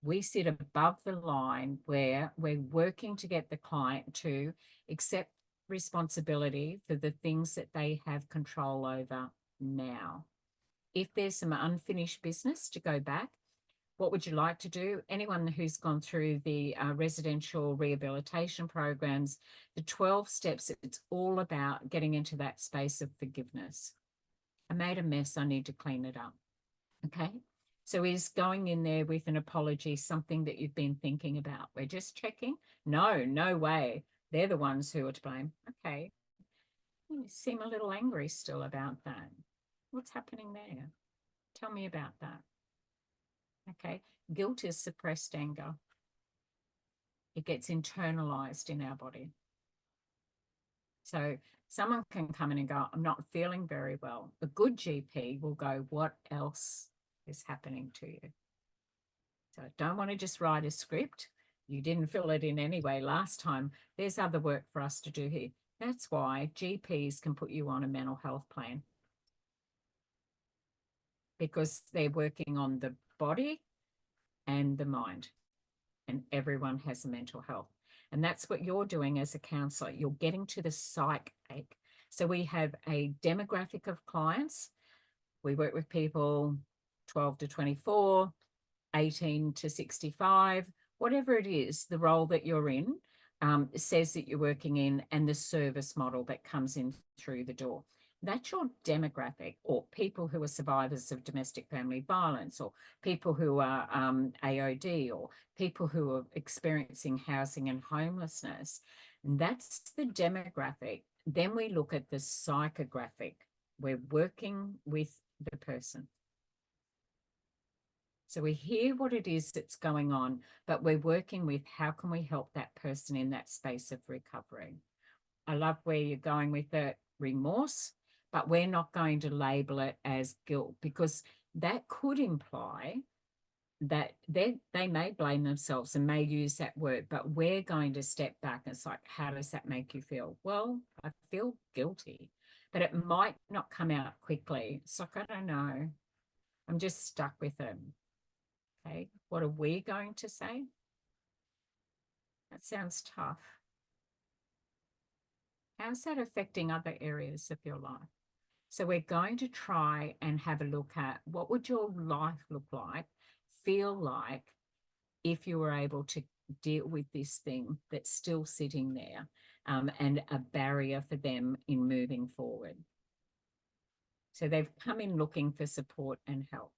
We sit above the line where we're working to get the client to accept responsibility for the things that they have control over now. If there's some unfinished business to go back, what would you like to do? Anyone who's gone through the residential rehabilitation programs, the 12 steps, it's all about getting into that space of forgiveness. I made a mess, I need to clean it up. Okay. So is going in there with an apology something that you've been thinking about? We're just checking. No, no way. They're the ones who are to blame. Okay. You seem a little angry still about that. What's happening there? Tell me about that. Okay. Guilt is suppressed anger. It gets internalized in our body. So someone can come in and go, I'm not feeling very well. A good GP will go, what else is happening to you? So I don't want to just write a script. You didn't fill it in anyway last time. There's other work for us to do here. That's why GPs can put you on a mental health plan, because they're working on the body and the mind, and everyone has a mental health. And that's what you're doing as a counsellor. You're getting to the psych ache. So we have a demographic of clients. We work with people 12 to 24, 18 to 65, whatever it is, the role that you're in says that you're working in, and the service model that comes in through the door. That's your demographic, or people who are survivors of domestic family violence, or people who are AOD, or people who are experiencing housing and homelessness. And that's the demographic. Then we look at the psychographic. We're working with the person. So we hear what it is that's going on, but we're working with how can we help that person in that space of recovery. I love where you're going with the remorse, but we're not going to label it as guilt, because that could imply that they may blame themselves and may use that word, but we're going to step back and it's like, how does that make you feel? Well, I feel guilty, but it might not come out quickly. It's like, I don't know. I'm just stuck with it. Okay, what are we going to say? That sounds tough. How's that affecting other areas of your life? So we're going to try and have a look at what would your life look like, feel like, if you were able to deal with this thing that's still sitting there, and a barrier for them in moving forward. So they've come in looking for support and help.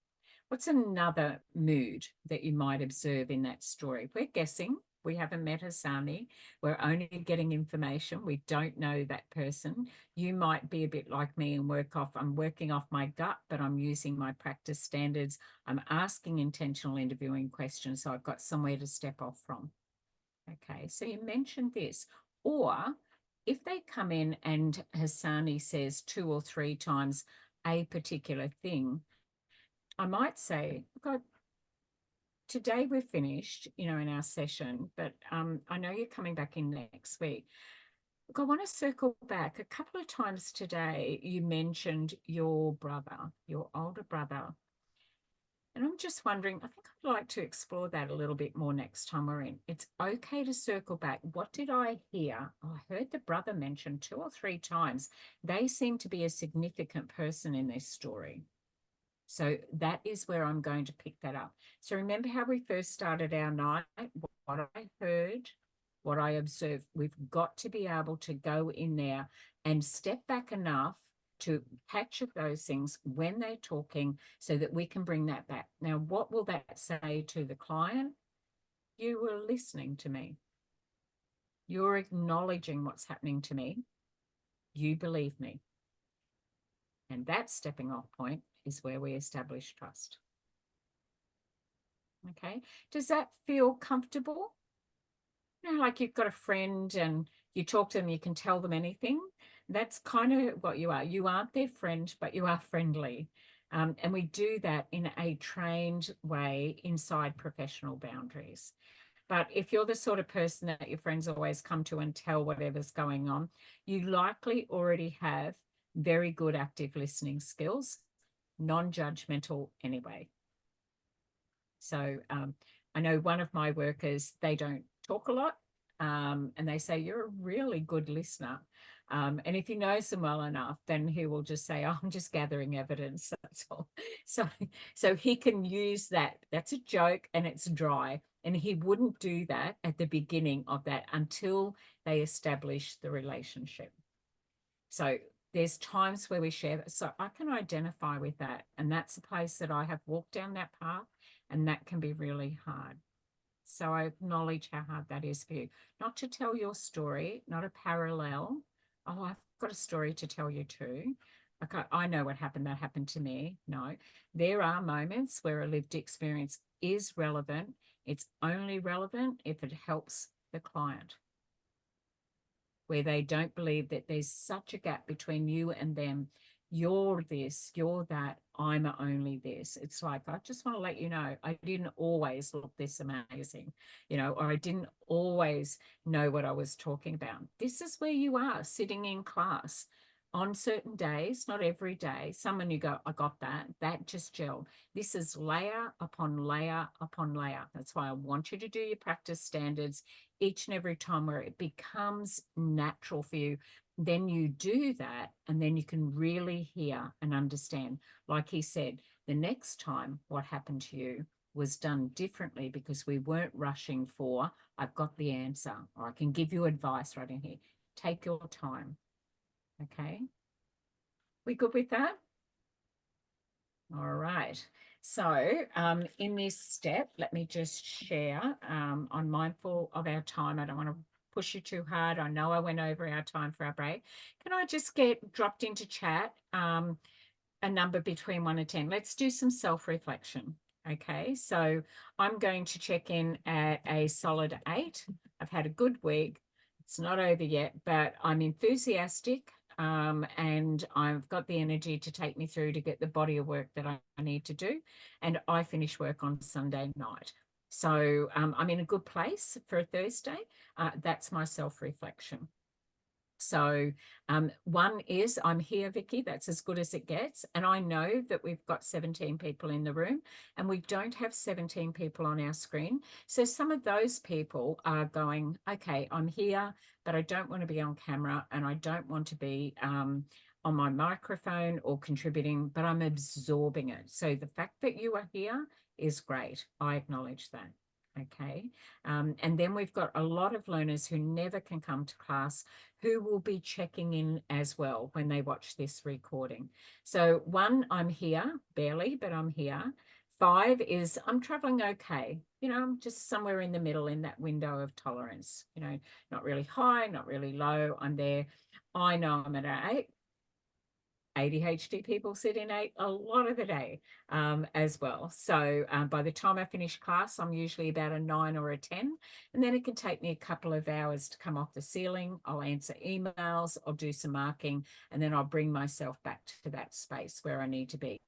What's another mood that you might observe in that story? We're guessing. We haven't met Hasani. We're only getting information. We don't know that person. You might be a bit like me and I'm working off my gut, but I'm using my practice standards. I'm asking intentional interviewing questions, so I've got somewhere to step off from. Okay, so you mentioned this. Or if they come in and Hasani says 2 or 3 times a particular thing, I might say, God, today we're finished, in our session, but I know you're coming back in next week. Look, I want to circle back. A couple of times today, you mentioned your brother, your older brother. And I'm just wondering, I think I'd like to explore that a little bit more next time we're in. It's okay to circle back. What did I hear? Oh, I heard the brother mentioned 2 or 3 times. They seem to be a significant person in this story. So that is where I'm going to pick that up. So remember how we first started our night, what I heard, what I observed. We've got to be able to go in there and step back enough to catch those things when they're talking so that we can bring that back. Now, what will that say to the client? You were listening to me. You're acknowledging what's happening to me. You believe me. And that stepping off point is where we establish trust. Okay. Does that feel comfortable? You know, like you've got a friend and you talk to them, you can tell them anything. That's kind of what you are. You aren't their friend, but you are friendly. And we do that in a trained way inside professional boundaries. But if you're the sort of person that your friends always come to and tell whatever's going on, you likely already have very good active listening skills, non-judgmental anyway. So I know one of my workers, they don't talk a lot, and they say, you're a really good listener. And if he knows them well enough, then he will just say, oh, I'm just gathering evidence, that's all. So he can use that. That's a joke and it's dry. And he wouldn't do that at the beginning of that until they establish the relationship. So there's times where we share. So I can identify with that. And that's a place that I have walked down that path, and that can be really hard. So I acknowledge how hard that is for you. Not to tell your story, not a parallel. Oh, I've got a story to tell you too. Okay, I know what happened. That happened to me. No, there are moments where a lived experience is relevant. It's only relevant if it helps the client, where they don't believe that there's such a gap between you and them. You're this, you're that, I'm only this. It's like, I just want to let you know, I didn't always look this amazing, you know, or I didn't always know what I was talking about. This is where you are sitting in class on certain days, not every day. Some and you go, I got that. That just gelled. This is layer upon layer upon layer. That's why I want you to do your practice standards each and every time, where it becomes natural for you. Then you do that, and then you can really hear and understand. Like he said, the next time what happened to you was done differently because we weren't rushing for, I've got the answer, or I can give you advice right in here. Take your time. Okay. We good with that? All right. So in this step, let me just share. I'm mindful of our time. I don't want to push you too hard. I know I went over our time for our break. Can I just get dropped into chat a number between 1 and 10? Let's do some self-reflection. Okay, so I'm going to check in at a solid 8. I've had a good week. It's not over yet, but I'm enthusiastic. And I've got the energy to take me through to get the body of work that I need to do. And I finish work on Sunday night. So I'm in a good place for a Thursday. That's my self-reflection. So one is, I'm here, Vicky, that's as good as it gets. And I know that we've got 17 people in the room and we don't have 17 people on our screen. So some of those people are going, okay, I'm here, but I don't want to be on camera and I don't want to be on my microphone or contributing, but I'm absorbing it. So the fact that you are here is great. I acknowledge that. Okay. And then we've got a lot of learners who never can come to class, who will be checking in as well when they watch this recording. So 1, I'm here, barely, but I'm here. 5 is I'm traveling okay. You know, I'm just somewhere in the middle in that window of tolerance, you know, not really high, not really low. I'm there. I know I'm at an 8. ADHD people sit in 8 a lot of the day as well. So by the time I finish class, I'm usually about a 9 or a 10. And then it can take me a couple of hours to come off the ceiling. I'll answer emails, I'll do some marking, and then I'll bring myself back to that space where I need to be.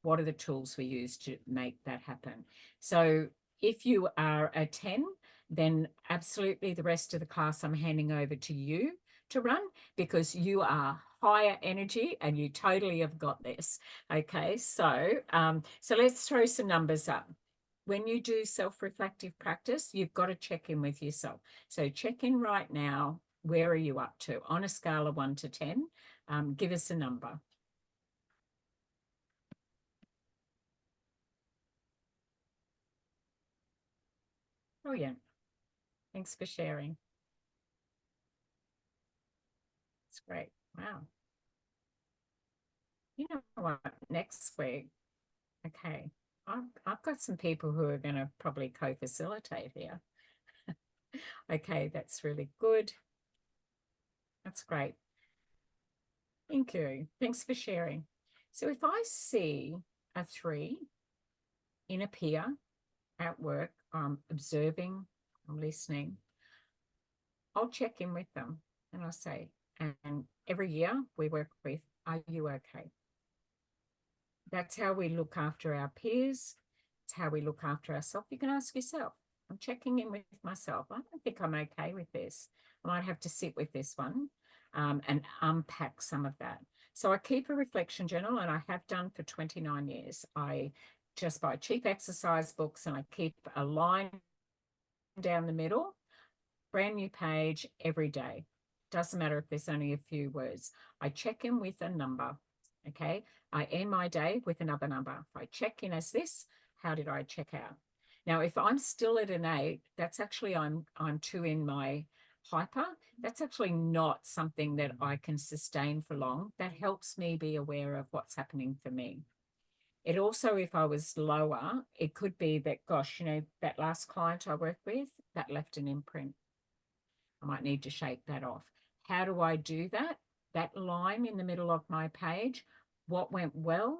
What are the tools we use to make that happen? So if you are a 10, then absolutely the rest of the class I'm handing over to you to run, because you are higher energy and you totally have got this. Okay, so so let's throw some numbers up. When you do self-reflective practice, you've got to check in with yourself. So check in right now. Where are you up to on a scale of 1 to 10? Give us a number. Oh yeah, thanks for sharing. That's great. Wow. You know what? Next week, okay, I've got some people who are going to probably co-facilitate here. Okay, that's really good. That's great. Thank you. Thanks for sharing. So if I see a 3 in a peer, at work, I'm observing, I'm listening, I'll check in with them and I'll say, and every year we work with, are you okay? That's how we look after our peers. It's how we look after ourselves. You can ask yourself, I'm checking in with myself. I don't think I'm okay with this. I might have to sit with this one and unpack some of that. So I keep a reflection journal, and I have done for 29 years. I just buy cheap exercise books and I keep a line down the middle, brand new page every day. Doesn't matter if there's only a few words. I check in with a number. Okay. I end my day with another number. If I check in as this, how did I check out? Now, if I'm still at an 8, that's actually I'm 2 in my hyper. That's actually not something that I can sustain for long. That helps me be aware of what's happening for me. It also, if I was lower, it could be that, gosh, you know, that last client I worked with, that left an imprint. I might need to shake that off. How do I do that? That line in the middle of my page, what went well?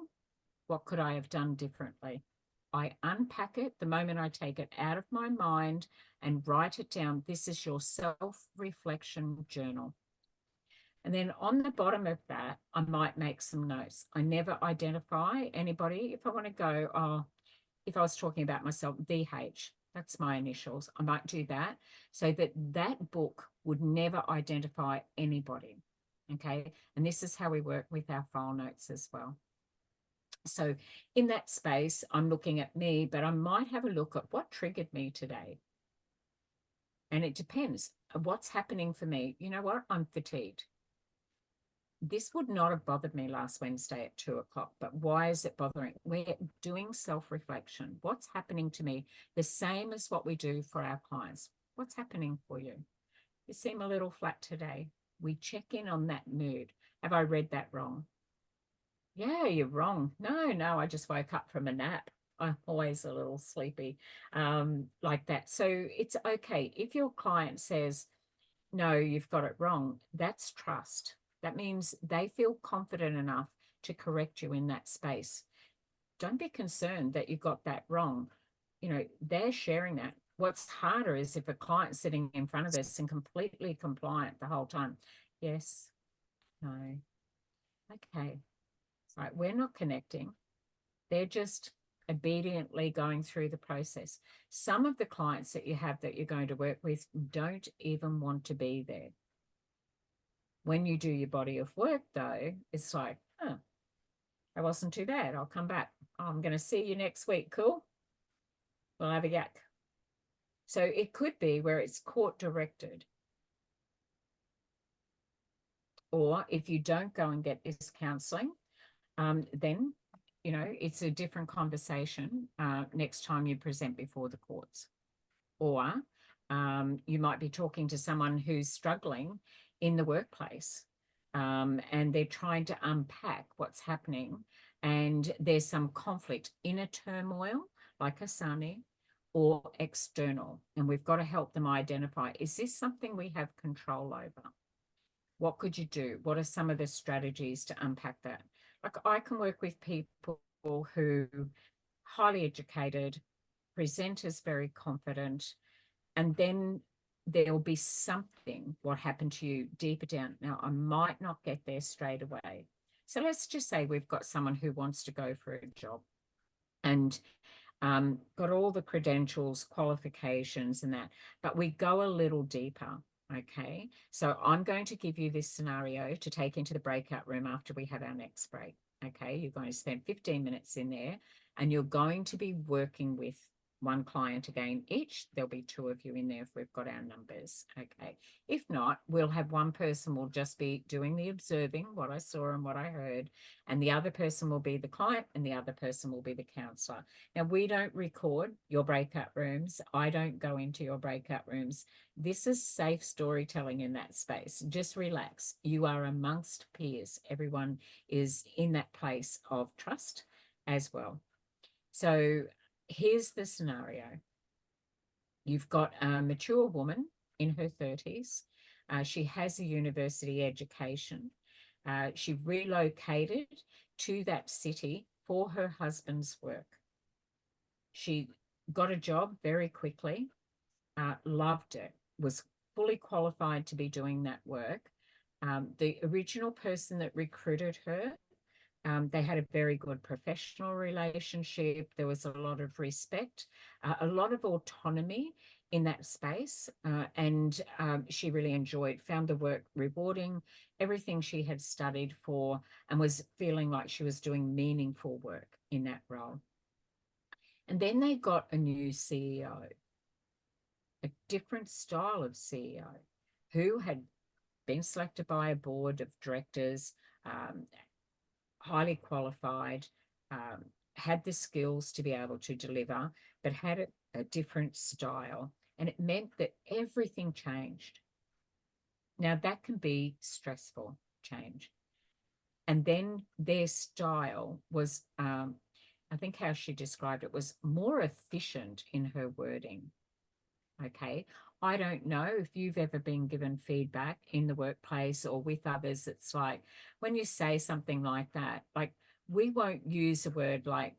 What could I have done differently? I unpack it the moment I take it out of my mind and write it down. This is your self-reflection journal. And then on the bottom of that, I might make some notes. I never identify anybody. If I want to go, oh, if I was talking about myself, DH, that's my initials. I might do that so that that book would never identify anybody. Okay. And this is how we work with our file notes as well. So in that space, I'm looking at me, but I might have a look at what triggered me today. And it depends what's happening for me. You know what? I'm fatigued. This would not have bothered me last Wednesday at 2 o'clock, but why is it bothering? We're doing self-reflection. What's happening to me? The same as what we do for our clients. What's happening for you? You seem a little flat today. We check in on that mood. Have I read that wrong? Yeah, you're wrong. No, I just woke up from a nap. I'm always a little sleepy like that. So it's okay. If your client says, no, you've got it wrong, that's trust. That means they feel confident enough to correct you in that space. Don't be concerned that you got that wrong. You know, they're sharing that. What's harder is if a client's sitting in front of us and completely compliant the whole time. Yes, no, okay. Right, we're not connecting. They're just obediently going through the process. Some of the clients that you have that you're going to work with don't even want to be there. When you do your body of work, though, it's like, oh, that wasn't too bad. I'll come back. Oh, I'm going to see you next week. Cool. We'll have a yak. So it could be where it's court directed. Or if you don't go and get this counselling, then, you know, it's a different conversation next time you present before the courts. Or you might be talking to someone who's struggling in the workplace and they're trying to unpack what's happening, and there's some conflict, inner turmoil like Asani, or external, and we've got to help them identify, is this something we have control over? What could you do? What are some of the strategies to unpack that? Like, I can work with people who highly educated, present as very confident, and then there'll be something, what happened to you deeper down. Now, I might not get there straight away. So let's just say we've got someone who wants to go for a job and got all the credentials, qualifications and that, but we go a little deeper. Okay, so I'm going to give you this scenario to take into the breakout room after we have our next break. Okay, you're going to spend 15 minutes in there and you're going to be working with one client again each. There'll be 2 of you in there if we've got our numbers. Okay, if not, we'll have one person will just be doing the observing, what I saw and what I heard, and the other person will be the client and the other person will be the counsellor. Now, we don't record your breakout rooms. I don't go into your breakout rooms. This is safe storytelling in that space. Just relax. You are amongst peers. Everyone is in that place of trust as well. So here's the scenario. You've got a mature woman in her 30s. She has a university education. She relocated to that city for her husband's work. She got a job very quickly, loved it, was fully qualified to be doing that work. The original person that recruited her, they had a very good professional relationship. There was a lot of respect, a lot of autonomy in that space. And she really found the work rewarding, everything she had studied for, and was feeling like she was doing meaningful work in that role. And then they got a new CEO, a different style of CEO, who had been selected by a board of directors, highly qualified, had the skills to be able to deliver, but had a different style. And it meant that everything changed. Now, that can be stressful change. And then their style was, I think how she described it, was more efficient in her wording. Okay. I don't know if you've ever been given feedback in the workplace or with others. It's like when you say something like that, like we won't use a word like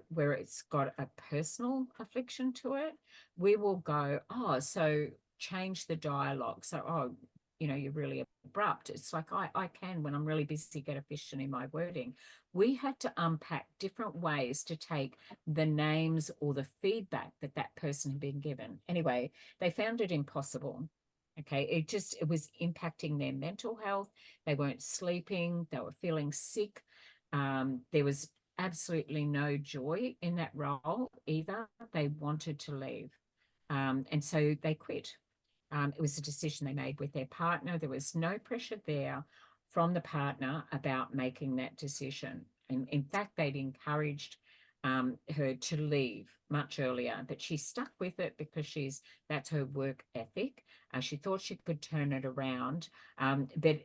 where it's got a personal affliction to it. We will go, oh, so change the dialogue. So, oh, you're really abrupt. It's like I can, when I'm really busy, get efficient in my wording. We had to unpack different ways to take the names or the feedback that person had been given. Anyway, they found it impossible. Okay, it was impacting their mental health. They weren't sleeping. They were feeling sick. There was absolutely no joy in that role either. They wanted to leave. And so they quit. It was a decision they made with their partner. There was no pressure there from the partner about making that decision. And in fact, they'd encouraged her to leave much earlier, but she stuck with it because that's her work ethic. She thought she could turn it around, but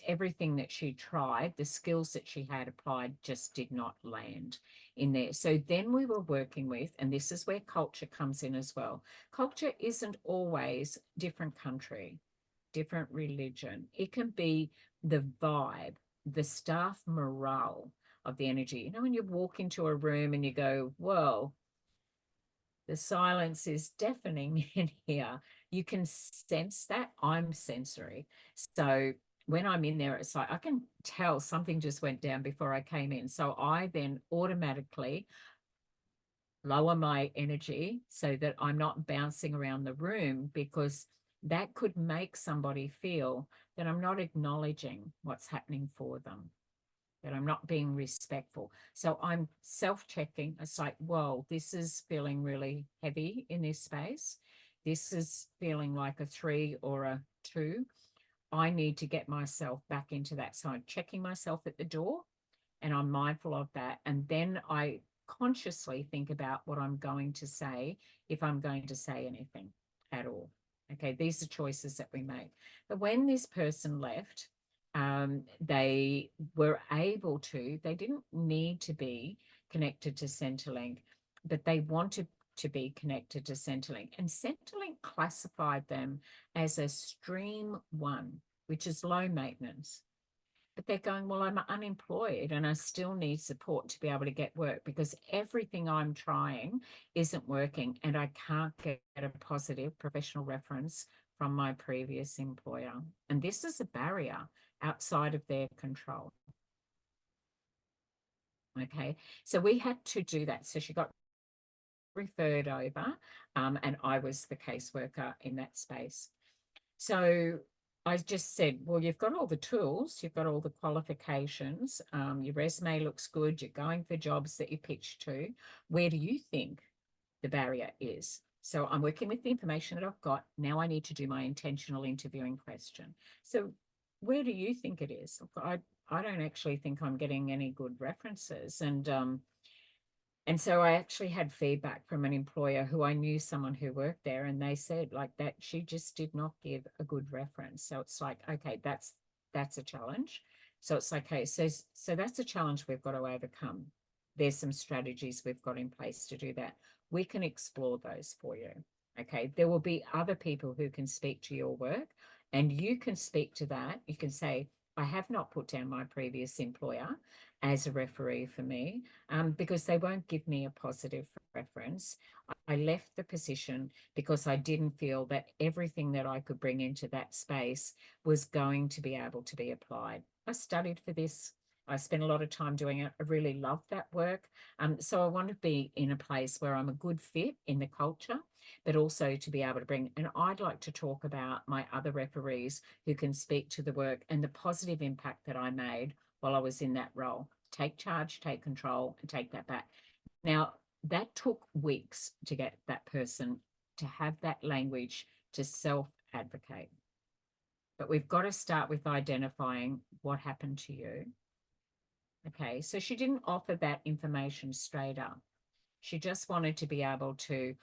everything that she tried, the skills that she had applied, just did not land in there. So then we were working with, and this is where culture comes in as well. Culture isn't always different country, different religion. It can be the vibe, the staff morale of the energy. When you walk into a room and you go, whoa, the silence is deafening in here. You can sense that. I'm sensory. So when I'm in there, it's like I can tell something just went down before I came in. So I then automatically lower my energy so that I'm not bouncing around the room, because that could make somebody feel that I'm not acknowledging what's happening for them, that I'm not being respectful. So I'm self-checking. It's like, whoa, this is feeling really heavy in this space. This is feeling like a 3 or a 2. I need to get myself back into that. So I'm checking myself at the door, and I'm mindful of that. And then I consciously think about what I'm going to say, if I'm going to say anything at all. Okay, these are choices that we make. But when this person left, they were able to, they didn't need to be connected to Centrelink, but they wanted to be connected to Centrelink. And Centrelink classified them as a stream 1, which is low maintenance. But they're going, well, I'm unemployed and I still need support to be able to get work, because everything I'm trying isn't working and I can't get a positive professional reference from my previous employer. And this is a barrier outside of their control. Okay, so we had to do that. So she got referred over, and I was the caseworker in that space. So I just said, well, you've got all the tools, you've got all the qualifications, your resume looks good, you're going for jobs that you pitch to. Where do you think the barrier is? So I'm working with the information that I've got. Now I need to do my intentional interviewing question. So where do you think it is? I don't actually think I'm getting any good references. And so I actually had feedback from an employer who I knew someone who worked there, and they said like that she just did not give a good reference. So it's like, okay, that's a challenge. So it's like, okay, so that's a challenge we've got to overcome. There's some strategies we've got in place to do that. We can explore those for you. Okay, there will be other people who can speak to your work, and you can speak to that. You can say, I have not put down my previous employer as a referee for me because they won't give me a positive reference. I left the position because I didn't feel that everything that I could bring into that space was going to be able to be applied. I studied for this. I spent a lot of time doing it. I really love that work. So I want to be in a place where I'm a good fit in the culture, but also to be able to bring, and I'd like to talk about my other referees who can speak to the work and the positive impact that I made while I was in that role. Take charge, take control, and take that back. Now, that took weeks to get that person to have that language to self-advocate. But we've got to start with identifying what happened to you. Okay, so she didn't offer that information straight up. She just wanted to be able to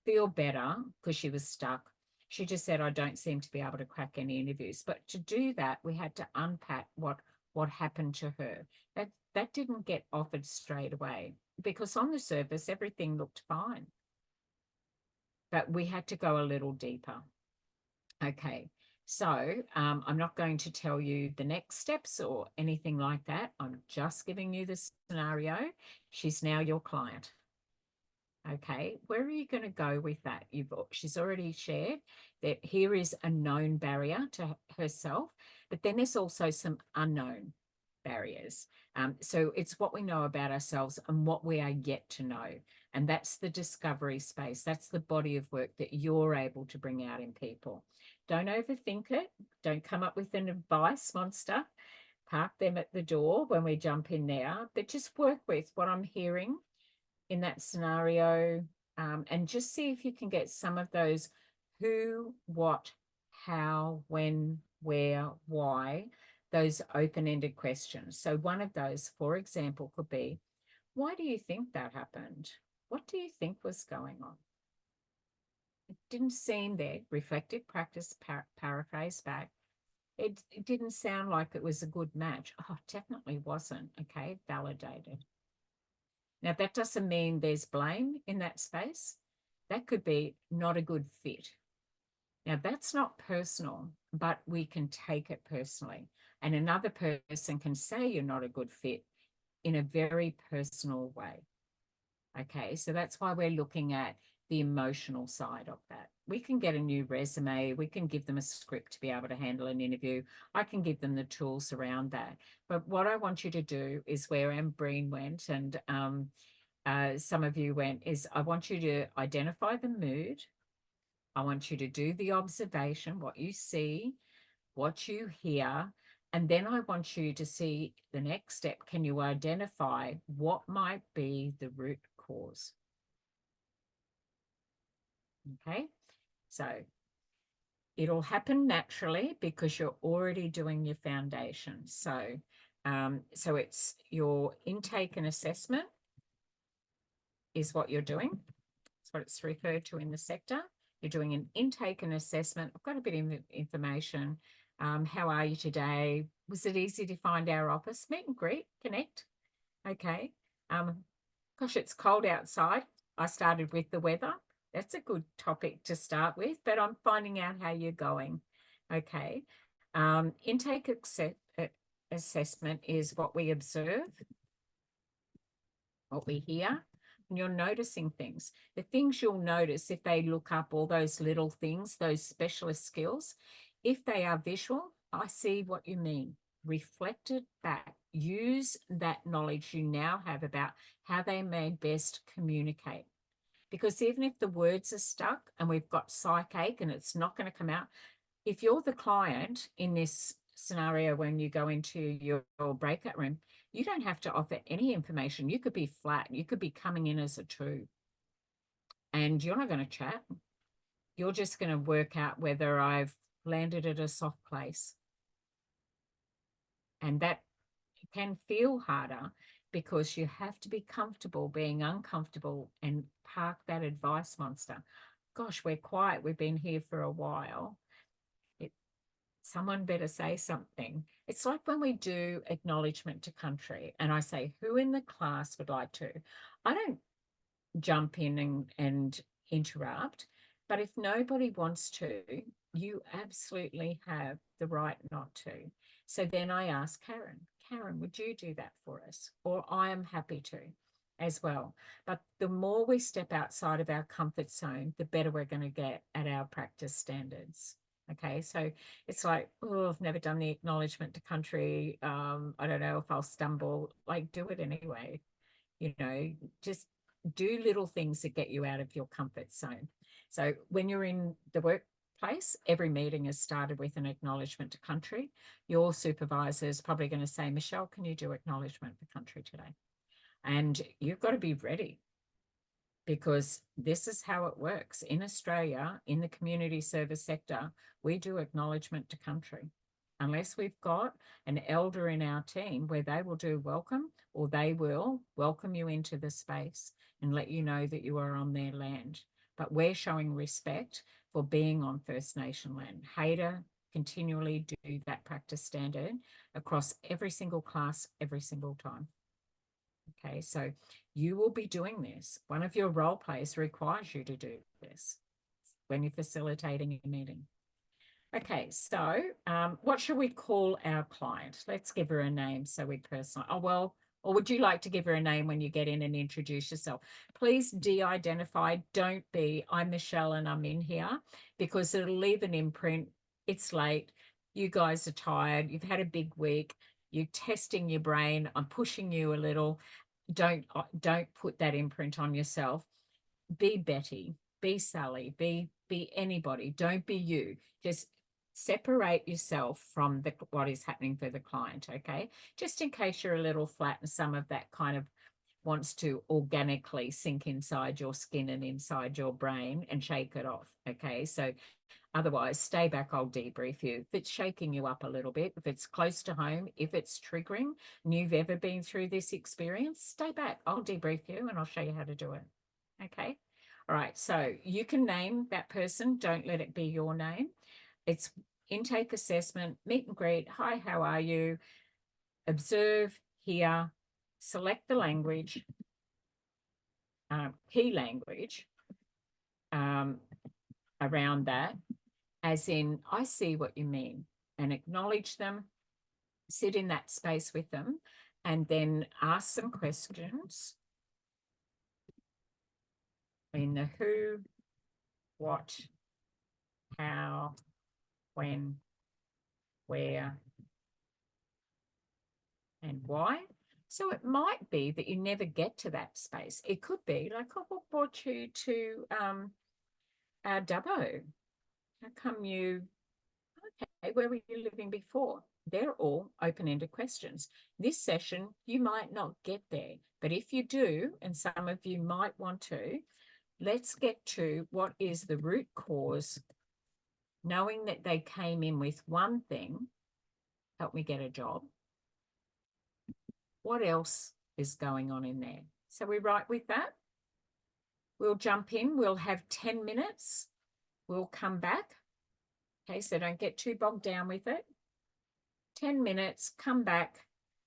feel better because she was stuck. She just said, I don't seem to be able to crack any interviews. But to do that, we had to unpack what happened to her. That didn't get offered straight away because on the surface, everything looked fine. But we had to go a little deeper. Okay, so I'm not going to tell you the next steps or anything like that. I'm just giving you the scenario. She's now your client. Okay, where are you going to go with that? She's already shared that here is a known barrier to herself, but then there's also some unknown barriers. So it's what we know about ourselves and what we are yet to know. And that's the discovery space. That's the body of work that you're able to bring out in people. Don't overthink it. Don't come up with an advice monster. Park them at the door when we jump in there, but just work with what I'm hearing in that scenario and just see if you can get some of those who, what, how, when, where, why, those open-ended questions. So one of those, for example, could be, why do you think that happened? What do you think was going on? It didn't seem there. Reflective practice, paraphrase back. It didn't sound like it was a good match. Oh, definitely wasn't. Okay, validated. Now, that doesn't mean there's blame in that space. That could be not a good fit. Now, that's not personal, but we can take it personally. And another person can say you're not a good fit in a very personal way. Okay, so that's why we're looking at the emotional side of that. We can get a new resume. We can give them a script to be able to handle an interview. I can give them the tools around that. But what I want you to do is where Breen went and some of you went is I want you to identify the mood. I want you to do the observation, what you see, what you hear, and then I want you to see the next step. Can you identify what might be the root cause? Okay, so it'll happen naturally because you're already doing your foundation. So, so it's your intake and assessment is what you're doing. That's what it's referred to in the sector. You're doing an intake and assessment. I've got a bit of information. How are you today? Was it easy to find our office? Meet and greet, connect. Okay. Gosh, it's cold outside. I started with the weather. That's a good topic to start with, but I'm finding out how you're going. Okay. Intake assessment is what we observe, what we hear, and you're noticing things. The things you'll notice if they look up all those little things, those specialist skills, if they are visual, I see what you mean. Reflect it back. Use that knowledge you now have about how they may best communicate. Because even if the words are stuck and we've got psychache and it's not going to come out, if you're the client in this scenario when you go into your breakout room, you don't have to offer any information. You could be flat. You could be coming in as a 2. And you're not going to chat. You're just going to work out whether I've landed at a soft place. And that can feel harder because you have to be comfortable being uncomfortable and park that advice monster. Gosh, we're quiet. We've been here for a while. Someone better say something. It's like when we do acknowledgement to country and I say, who in the class would like to? I don't jump in and interrupt, but if nobody wants to, you absolutely have the right not to. So then I ask Karen, would you do that for us? Or I am happy to as well. But the more we step outside of our comfort zone, the better we're going to get at our practice standards. Okay, so it's like, oh, I've never done the acknowledgement to country. I don't know if I'll stumble. Like, do it anyway. You know, just do little things that get you out of your comfort zone. So when you're in the workplace, every meeting is started with an acknowledgement to country. Your supervisor is probably going to say, Michelle, can you do acknowledgement for country today? And you've got to be ready, because this is how it works. In Australia, in the community service sector, we do acknowledgement to country. Unless we've got an elder in our team where they will do welcome, or they will welcome you into the space and let you know that you are on their land. But we're showing respect for being on First Nation land. Haida continually do that practice standard across every single class, every single time. Okay, so you will be doing this. One of your role plays requires you to do this when you're facilitating a meeting. Okay, so what should we call our client? Let's give her a name so we personalize. Oh, well, or would you like to give her a name when you get in and introduce yourself? Please de-identify. Don't be, I'm Michelle and I'm in here, because it'll leave an imprint. It's late. You guys are tired. You've had a big week. You're testing your brain. I'm pushing you a little. Don't put that imprint on yourself. Be Betty, be Sally, be anybody. Don't be you. Just separate yourself from what is happening for the client, okay? Just in case you're a little flat and some of that kind of wants to organically sink inside your skin and inside your brain and shake it off, okay? So otherwise, stay back, I'll debrief you. If it's shaking you up a little bit, if it's close to home, if it's triggering, and you've ever been through this experience, stay back, I'll debrief you and I'll show you how to do it, okay? All right, so you can name that person. Don't let it be your name. It's intake assessment, meet and greet. Hi, how are you? Observe, hear, select the language, key language around that, as in, I see what you mean, and acknowledge them, sit in that space with them, and then ask some questions in the who, what, how, when, where, and why. So it might be that you never get to that space. It could be like, oh, what brought you to our Dubbo? How come you, okay, where were you living before? They're all open-ended questions. This session, you might not get there, but if you do, and some of you might want to, let's get to what is the root cause, knowing that they came in with one thing, help me get a job. What else is going on in there? So we right with that? We'll jump in. We'll have 10 minutes. We'll come back. Okay, so don't get too bogged down with it. 10 minutes, come back,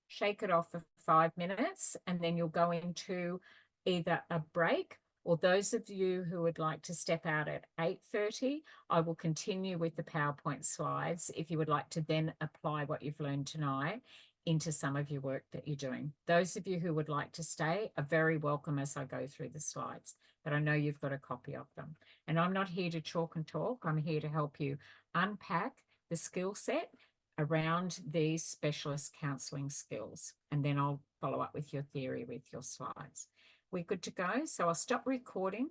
shake it off for 5 minutes, and then you'll go into either a break, or those of you who would like to step out at 8:30, I will continue with the PowerPoint slides if you would like to then apply what you've learned tonight into some of your work that you're doing. Those of you who would like to stay are very welcome as I go through the slides, but I know you've got a copy of them. And I'm not here to chalk and talk. I'm here to help you unpack the skill set around these specialist counselling skills. And then I'll follow up with your theory with your slides. We're good to go. So I'll stop recording.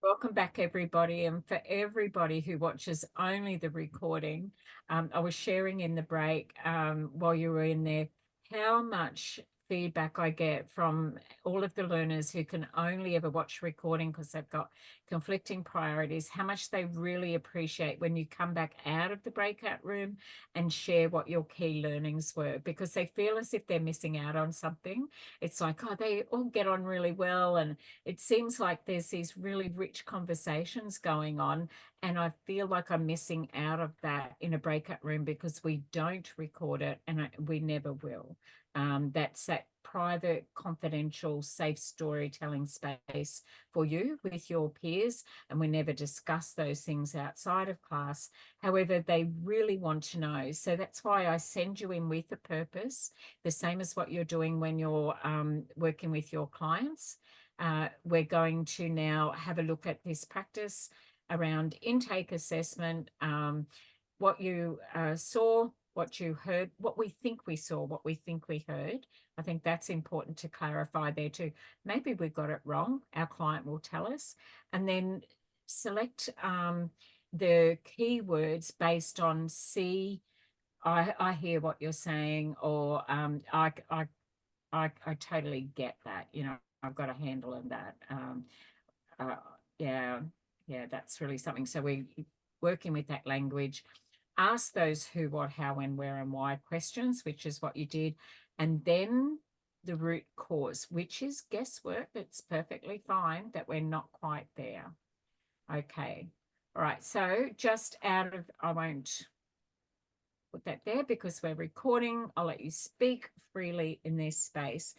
Welcome back, everybody. And for everybody who watches only the recording, I was sharing in the break while you were in there how much feedback I get from all of the learners who can only ever watch recording because they've got conflicting priorities, how much they really appreciate when you come back out of the breakout room and share what your key learnings were, because they feel as if they're missing out on something. It's like, oh, they all get on really well, and it seems like there's these really rich conversations going on, And I feel like I'm missing out of that in a breakout room because we don't record it, and we never will. That's that private, confidential, safe storytelling space for you with your peers, and we never discuss those things outside of class. However, they really want to know. So that's why I send you in with a purpose, the same as what you're doing when you're working with your clients. We're going to now have a look at this practice around intake assessment, what you saw, what you heard, what we think we saw, what we think we heard. I think that's important to clarify there too. Maybe we got it wrong. Our client will tell us. And then select the keywords based on I hear what you're saying, or I totally get that. You know, I've got a handle on that. Yeah, that's really something. So we working with that language. Ask those who, what, how, when, where, and why questions, which is what you did. And then the root cause, which is guesswork. It's perfectly fine that we're not quite there. Okay. All right. So just out of, I won't put that there because we're recording. I'll let you speak freely in this space.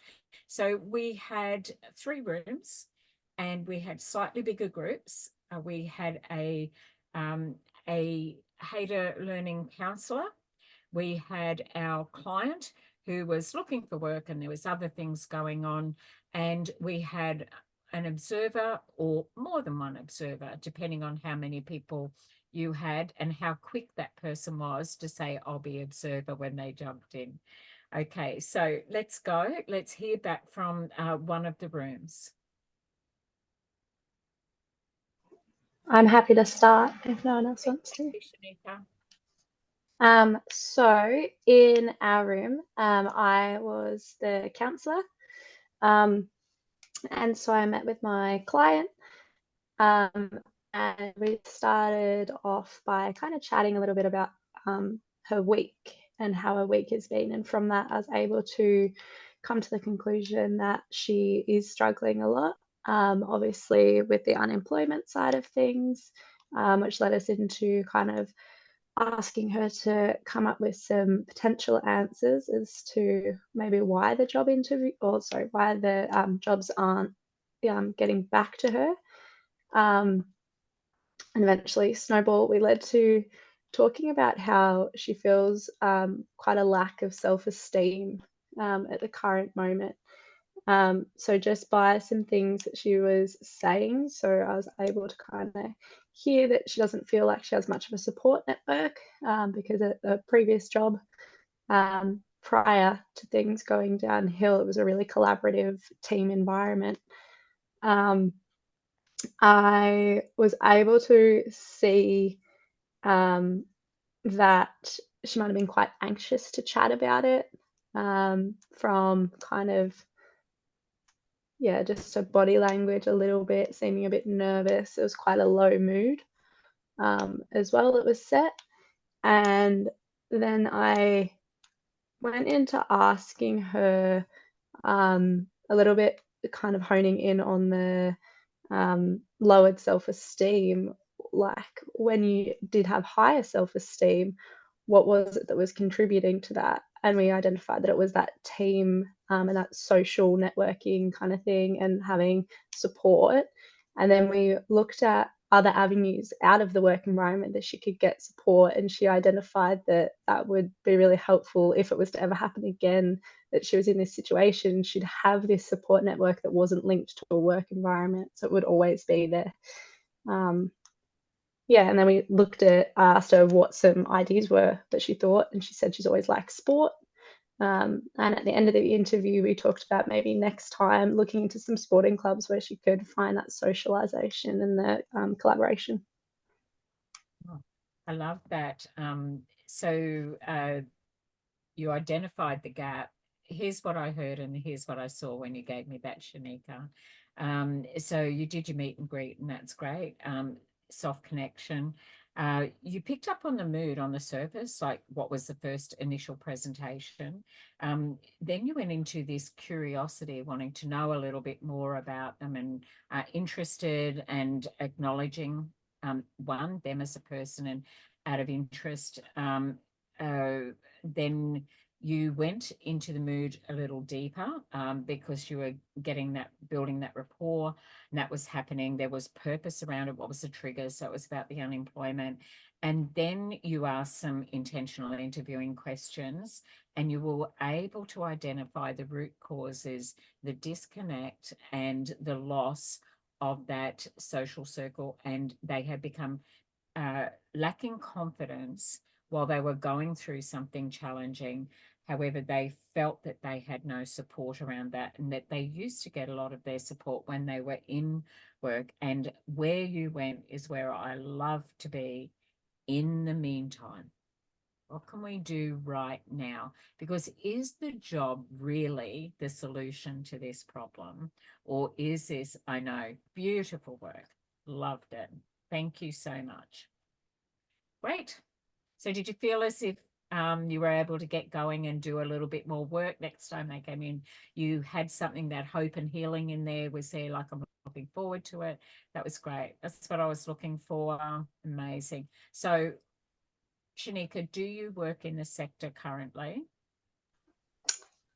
So we had 3 rooms and we had slightly bigger groups. We had a Hader learning counsellor. We had our client who was looking for work, and there was other things going on. And we had an observer, or more than one observer, depending on how many people you had and how quick that person was to say, I'll be observer when they jumped in. Okay, so let's go. Let's hear back from one of the rooms. I'm happy to start if no one else wants to. So in our room, I was the counsellor, and so I met with my client, and we started off by kind of chatting a little bit about her week and how her week has been, and from that I was able to come to the conclusion that she is struggling a lot, obviously with the unemployment side of things, which led us into kind of asking her to come up with some potential answers as to maybe why the job interview, or sorry, why the jobs aren't getting back to her. And eventually, snowball, we led to talking about how she feels quite a lack of self-esteem at the current moment. So just by some things that she was saying, so I was able to kind of hear that she doesn't feel like she has much of a support network, because at the previous job, prior to things going downhill, it was a really collaborative team environment. I was able to see that she might have been quite anxious to chat about it, from kind of, just her body language a little bit, seeming a bit nervous. It was quite a low mood as well, it was set. And then I went into asking her a little bit, kind of honing in on the lowered self-esteem. Like, when you did have higher self-esteem, what was it that was contributing to that? And we identified that it was that team and that social networking kind of thing and having support. And then we looked at other avenues out of the work environment that she could get support, and she identified that that would be really helpful if it was to ever happen again, that she was in this situation, she'd have this support network that wasn't linked to a work environment, so it would always be there. And then we looked at, asked her what some ideas were that she thought, and she said she's always liked sport. And at the end of the interview, we talked about maybe next time looking into some sporting clubs where she could find that socialization and the collaboration. Oh, I love that. So you identified the gap. Here's what I heard and here's what I saw when you gave me that, Shanika. So you did your meet and greet, and that's great. Soft connection. You picked up on the mood on the surface, like what was the first initial presentation. Then you went into this curiosity, wanting to know a little bit more about them, and interested and acknowledging one, them as a person, and out of interest, then you went into the mood a little deeper because you were building that rapport, and that was happening. There was purpose around it. What was the trigger? So it was about the unemployment. And then you asked some intentional interviewing questions, and you were able to identify the root causes, the disconnect and the loss of that social circle, and they had become lacking confidence while they were going through something challenging. However, they felt that they had no support around that, and that they used to get a lot of their support when they were in work. And where you went is where I love to be. In the meantime, what can we do right now? Because is the job really the solution to this problem? Or is this, I know, beautiful work, loved it. Thank you so much. Great. So did you feel as if you were able to get going and do a little bit more work next time they came in? You had something, that hope and healing in there was there, like, I'm looking forward to it. That was great. That's what I was looking for. Amazing. So Shanika, do you work in the sector currently?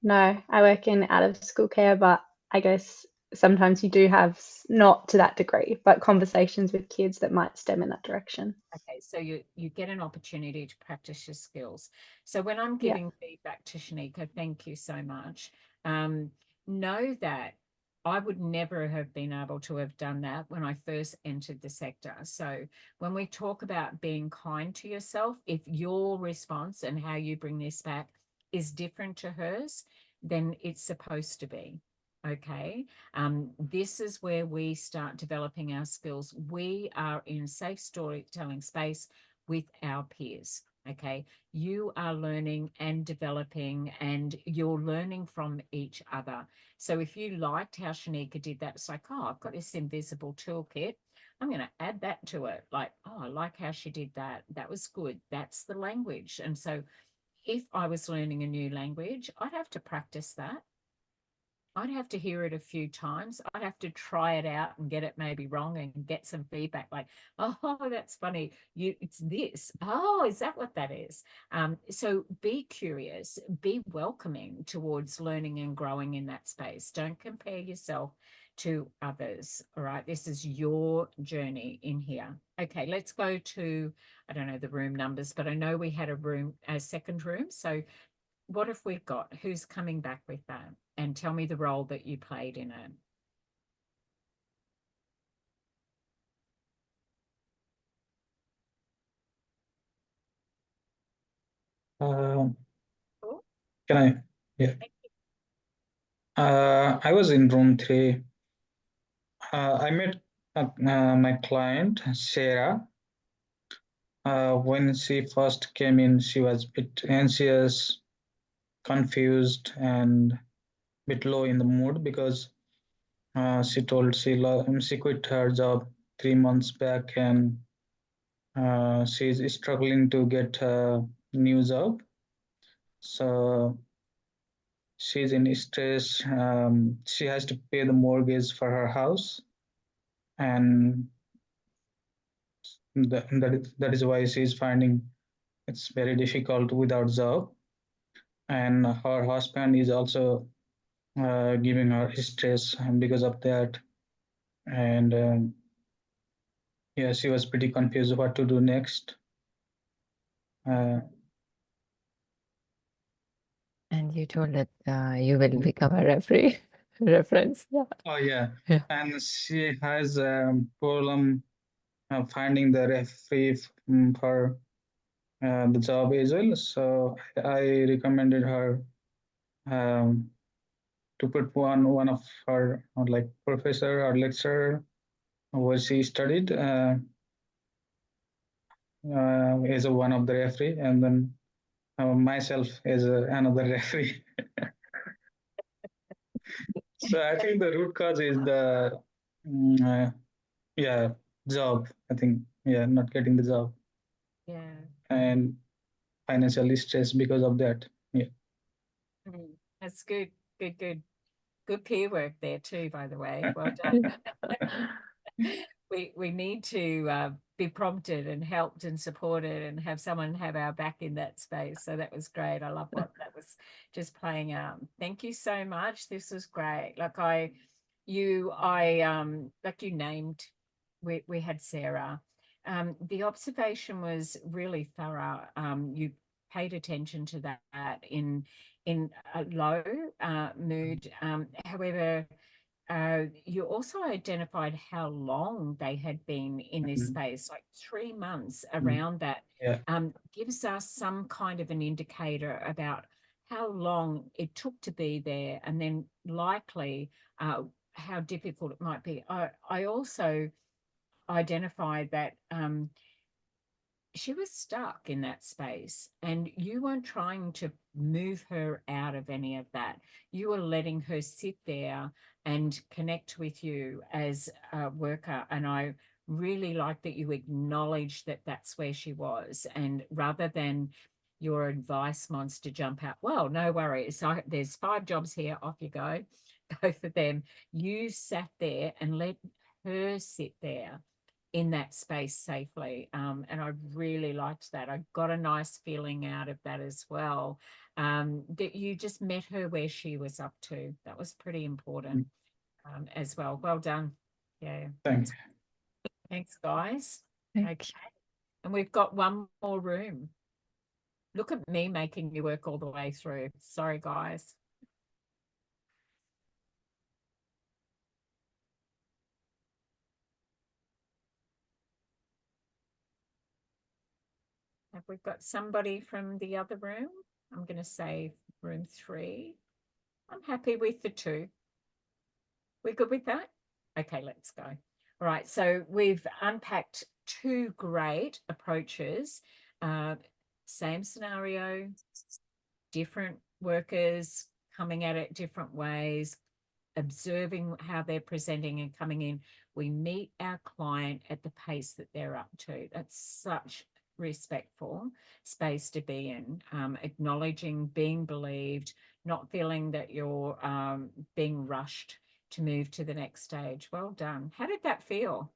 No, I work in out of school care, but I guess sometimes you do have, not to that degree, but conversations with kids that might stem in that direction. Okay, so you get an opportunity to practice your skills. So when I'm giving feedback to Shanika, thank you so much. Know that I would never have been able to have done that when I first entered the sector. So when we talk about being kind to yourself, if your response and how you bring this back is different to hers, then it's supposed to be. Okay, this is where we start developing our skills. We are in safe storytelling space with our peers. Okay, you are learning and developing, and you're learning from each other. So if you liked how Shanika did that, it's like, oh, I've got this invisible toolkit, I'm going to add that to it. Like, oh, I like how she did that. That was good. That's the language. And so if I was learning a new language, I'd have to practice that. I'd have to hear it a few times. I'd have to try it out and get it maybe wrong and get some feedback like, oh, that's funny. It's this. Oh, is that what that is? So be curious, be welcoming towards learning and growing in that space. Don't compare yourself to others. All right. This is your journey in here. Okay, let's go to, I don't know the room numbers, but I know we had a second room. So what have we got? Who's coming back with that? And tell me the role that you played in it. Can Cool. I? Yeah. I was in room 3. I met my client, Sarah. When she first came in, she was a bit anxious, confused, and a bit low in the mood because she told she quit her job 3 months back, and she's struggling to get a new job. So she's in stress. She has to pay the mortgage for her house, and that is why she's finding it's very difficult without job. And her husband is also giving her stress because of that. And yeah, she was pretty confused what to do next. And you told that you will become a referee reference. Yeah. Oh yeah, Yeah. and she has a problem finding the referee for the job as well. So I recommended her to put one of her like professor or lecturer where she studied as a one of the referee, and then myself as another referee. So I think the root cause is the yeah, job. I think not getting the job. Yeah. And financially stressed because of that. Yeah. That's good. Good peer work there too, by the way. Well done. we need to be prompted and helped and supported and have someone have our back in that space. So that was great. I love what that was just playing out. Thank you so much. This was great. Like like you named, we had Sarah. The observation was really thorough. You paid attention to that in a low mood. However, you also identified how long they had been in this space, like 3 months around that. Yeah. Gives us some kind of an indicator about how long it took to be there, and then likely how difficult it might be. I also identified that she was stuck in that space, and you weren't trying to move her out of any of that. You were letting her sit there and connect with you as a worker. And I really like that you acknowledged that that's where she was, and rather than your advice monster jump out, well, no worries, there's 5 jobs here, off you go, go for them. You sat there and let her sit there in that space safely. And I really liked that. I got a nice feeling out of that as well. That you just met her where she was up to. That was pretty important as well. Well done. Yeah. Thanks. Thanks, guys. Thank Okay. And we've got one more room. Look at me making you work all the way through. Sorry, guys. Have we got somebody from the other room? I'm going to say room 3. I'm happy with the 2. We're good with that? Okay, let's go. All right, so we've unpacked 2 great approaches. Same scenario, different workers coming at it different ways, observing how they're presenting and coming in. We meet our client at the pace that they're up to. That's such respectful space to be in, acknowledging, being believed, not feeling that you're being rushed to move to the next stage. Well done. How did that feel?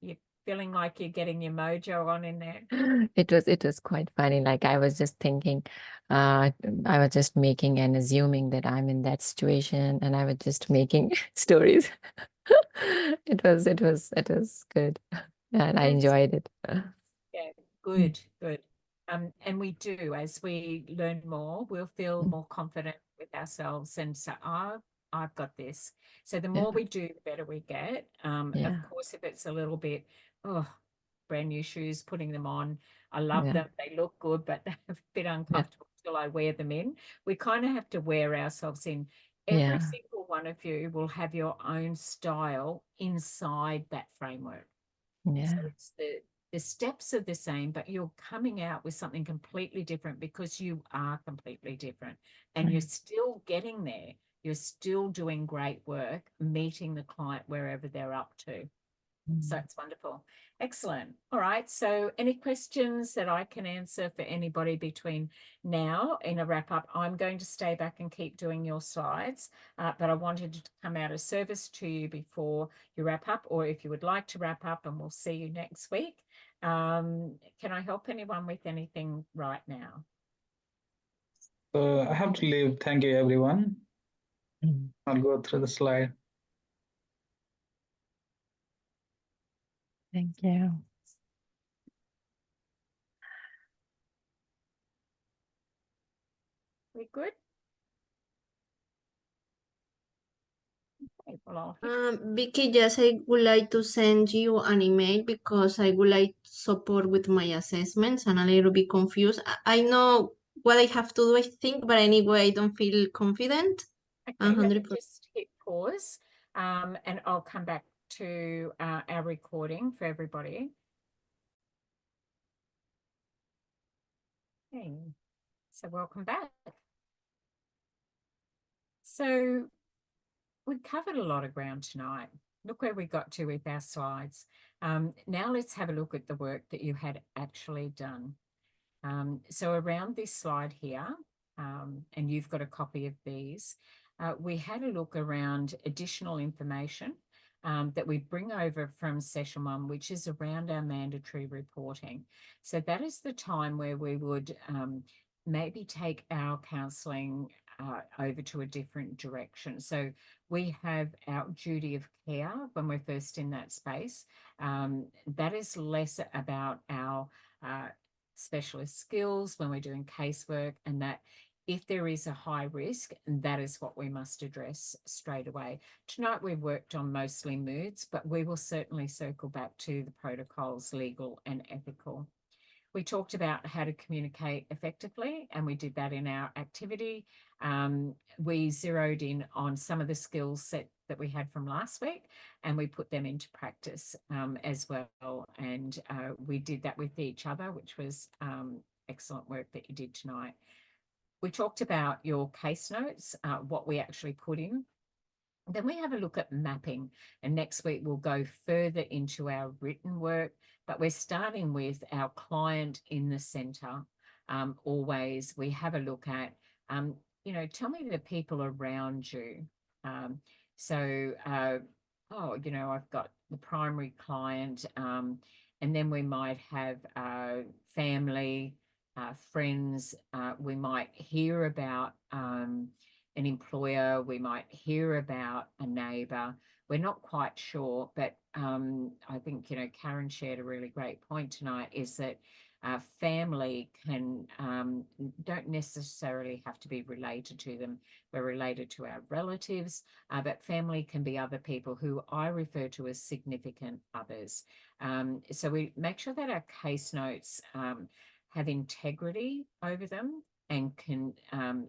You feeling like you're getting your mojo on in there? It was quite funny. Like I was just thinking, I was just making and assuming that I'm in that situation, and I was just making stories. It was good, and I enjoyed it. Yeah, good. And we do, as we learn more, we'll feel more confident with ourselves and say, I've got this. So the more we do, the better we get. Yeah. Of course, if it's a little bit, brand new shoes, putting them on, I love Yeah. them. They look good, but they're a bit uncomfortable till I wear them in. We kind of have to wear ourselves in. Every Yeah. single one of you will have your own style inside that framework. So Yeah. it's the steps are the same, but you're coming out with something completely different because you are completely different, and you're still getting there. You're still doing great work, meeting the client wherever they're up to. So it's wonderful. Excellent. All right. So any questions that I can answer for anybody between now in a wrap up? I'm going to stay back and keep doing your slides, but I wanted to come out of service to you before you wrap up, or if you would like to wrap up, and we'll see you next week. Can I help anyone with anything right now? So I have to leave. Thank you, everyone. I'll go through the slide. Thank you. We good? Okay, well, I'll Vicky, yes, I would like to send you an email because I would like support with my assessments and a little bit confused. I know what I have to do, I think, but anyway, I don't feel confident. Okay, let me 100%. just hit pause, and I'll come back to our recording for everybody. Okay, so welcome back. So we covered a lot of ground tonight. Look where we got to with our slides. Now let's have a look at the work that you had actually done. So around this slide here, and you've got a copy of these, we had a look around additional information that we bring over from session 1, which is around our mandatory reporting. So that is the time where we would maybe take our counselling over to a different direction. So we have our duty of care when we're first in that space. That is less about our specialist skills when we're doing casework, and that if there is a high risk, that is what we must address straight away. Tonight we've worked on mostly moods, but we will certainly circle back to the protocols, legal and ethical. We talked about how to communicate effectively, and we did that in our activity. We zeroed in on some of the skills set that we had from last week, and we put them into practice as well. And we did that with each other, which was excellent work that you did tonight. We talked about your case notes, what we actually put in. Then we have a look at mapping, and next week we'll go further into our written work, but we're starting with our client in the centre. Always we have a look at, tell me the people around you. I've got the primary client, and then we might have family, friends. We might hear about an employer, we might hear about a neighbour. We're not quite sure, but I think, Karen shared a really great point tonight, is that family don't necessarily have to be related to them. We're related to our relatives, but family can be other people who I refer to as significant others. So we make sure that our case notes have integrity over them and can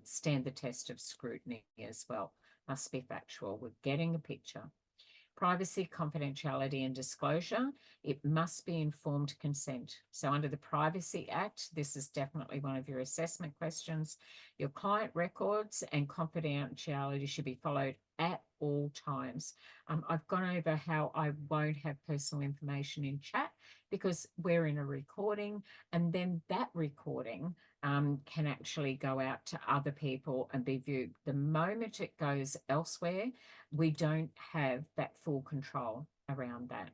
stand the test of scrutiny as well. Must be factual. We're getting a picture. Privacy, confidentiality and disclosure, it must be informed consent. So under the Privacy Act, this is definitely one of your assessment questions. Your client records and confidentiality should be followed at all times. I've gone over how I won't have personal information in chat because we're in a recording, and then that recording can actually go out to other people and be viewed. The moment it goes elsewhere, we don't have that full control around that.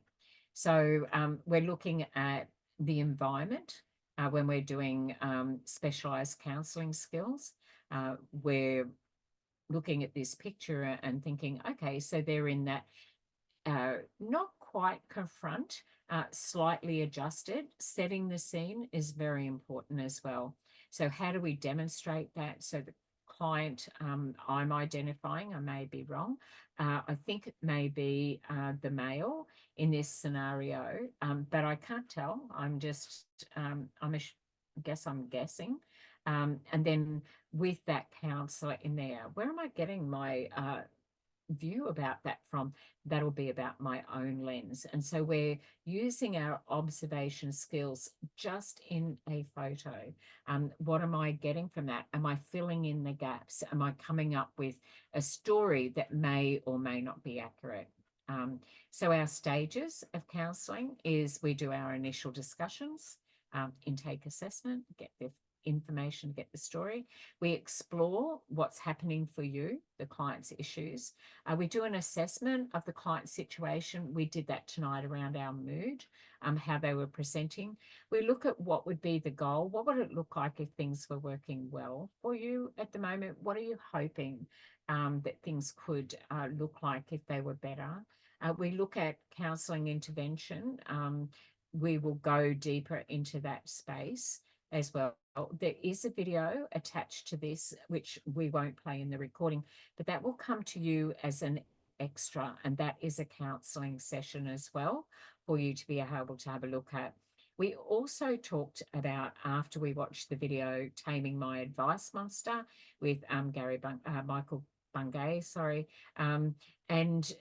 So we're looking at the environment when we're doing specialised counselling skills. We're looking at this picture and thinking, okay, so they're in that not quite confront, slightly adjusted. Setting the scene is very important as well. So how do we demonstrate that? So the client I'm identifying, I may be wrong, I think it may be the male in this scenario, but I can't tell. I'm just, I guess I'm guessing. And then with that counsellor in there, where am I getting my view about that from? That'll be about my own lens. And so we're using our observation skills just in a photo. What am I getting from that? Am I filling in the gaps? Am I coming up with a story that may or may not be accurate? So our stages of counselling is we do our initial discussions, intake assessment, get the information, get the story. We explore what's happening for you, the client's issues. We do an assessment of the client situation. We did that tonight around our mood, how they were presenting. We look at what would be the goal. What would it look like if things were working well for you at the moment? What are you hoping that things could look like if they were better? We look at counselling intervention. We will go deeper into that space as well. There is a video attached to this, which we won't play in the recording, but that will come to you as an extra, and that is a counselling session as well for you to be able to have a look at. We also talked about, after we watched the video, Taming My Advice Monster with Michael Bungay, and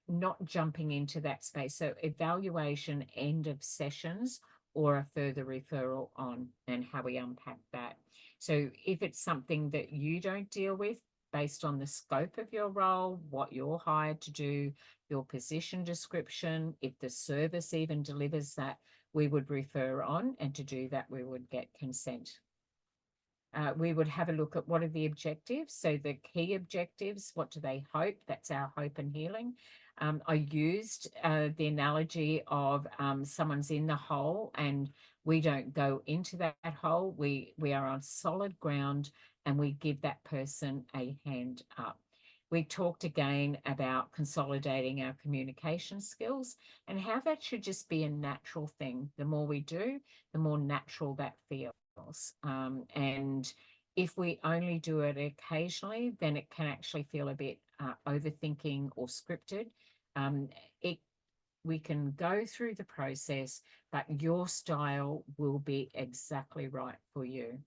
not jumping into that space. So evaluation, end of sessions, or a further referral on, and how we unpack that. So if it's something that you don't deal with based on the scope of your role, what you're hired to do, your position description, if the service even delivers that, we would refer on, and to do that we would get consent. We would have a look at what are the objectives. So the key objectives, what do they hope? That's our hope and healing. I used the analogy of someone's in the hole and we don't go into that hole. We are on solid ground and we give that person a hand up. We talked again about consolidating our communication skills and how that should just be a natural thing. The more we do, the more natural that feels. And if we only do it occasionally, then it can actually feel a bit overthinking or scripted. We can go through the process, but your style will be exactly right for you.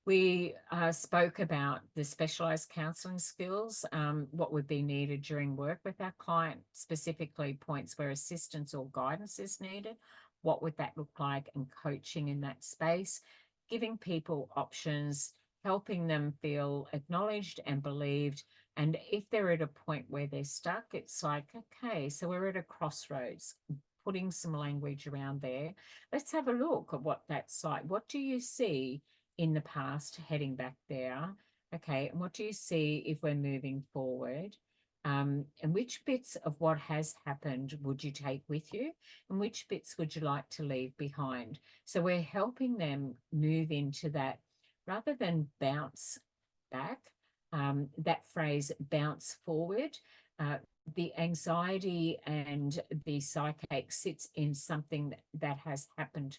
We spoke about the specialised counselling skills, what would be needed during work with our client, specifically points where assistance or guidance is needed. What would that look like, and coaching in that space, giving people options, helping them feel acknowledged and believed. And if they're at a point where they're stuck, it's like, okay, so we're at a crossroads, putting some language around there. Let's have a look at what that's like. What do you see in the past heading back there? Okay, and what do you see if we're moving forward? And which bits of what has happened would you take with you? And which bits would you like to leave behind? So we're helping them move into that rather than bounce back, that phrase bounce forward. The anxiety and the psychache sits in something that has happened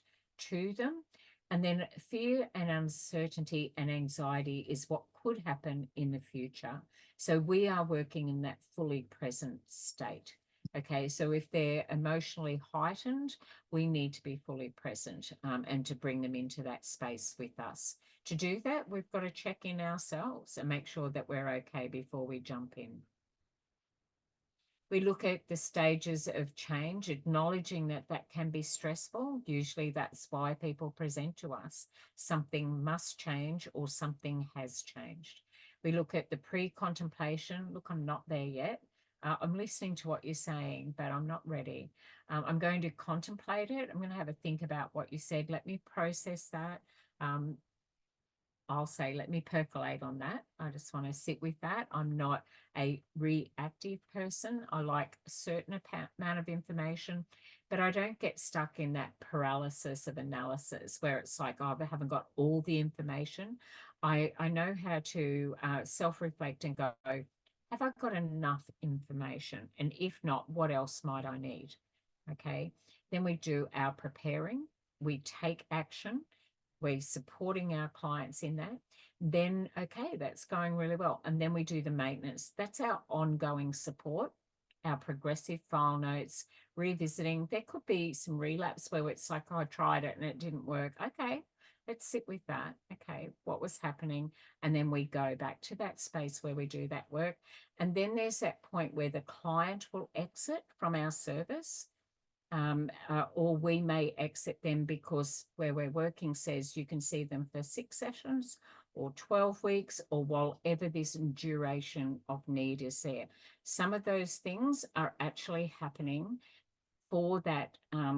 to them. And then fear and uncertainty and anxiety is what could happen in the future. So we are working in that fully present state. Okay, so if they're emotionally heightened, we need to be fully present and to bring them into that space with us. To do that, we've got to check in ourselves and make sure that we're okay before we jump in. We look at the stages of change, acknowledging that that can be stressful. Usually that's why people present to us. Something must change or something has changed. We look at the pre-contemplation. Look, I'm not there yet. I'm listening to what you're saying, but I'm not ready. I'm going to contemplate it. I'm going to have a think about what you said. Let me process that. I'll say, let me percolate on that. I just want to sit with that. I'm not a reactive person. I like a certain amount of information, but I don't get stuck in that paralysis of analysis where it's like, oh, I haven't got all the information. I know how to self-reflect and go, have I got enough information? And if not, what else might I need? Okay. Then we do our preparing. We take action. We're supporting our clients in that. Then, okay, that's going really well. And then we do the maintenance. That's our ongoing support, our progressive file notes, revisiting. There could be some relapse where it's like, oh, I tried it and it didn't work. Okay, let's sit with that. Okay, what was happening? And then we go back to that space where we do that work. And then there's that point where the client will exit from our service. Or we may exit them because where we're working says you can see them for 6 sessions or 12 weeks or whatever this duration of need is there. Some of those things are actually happening for that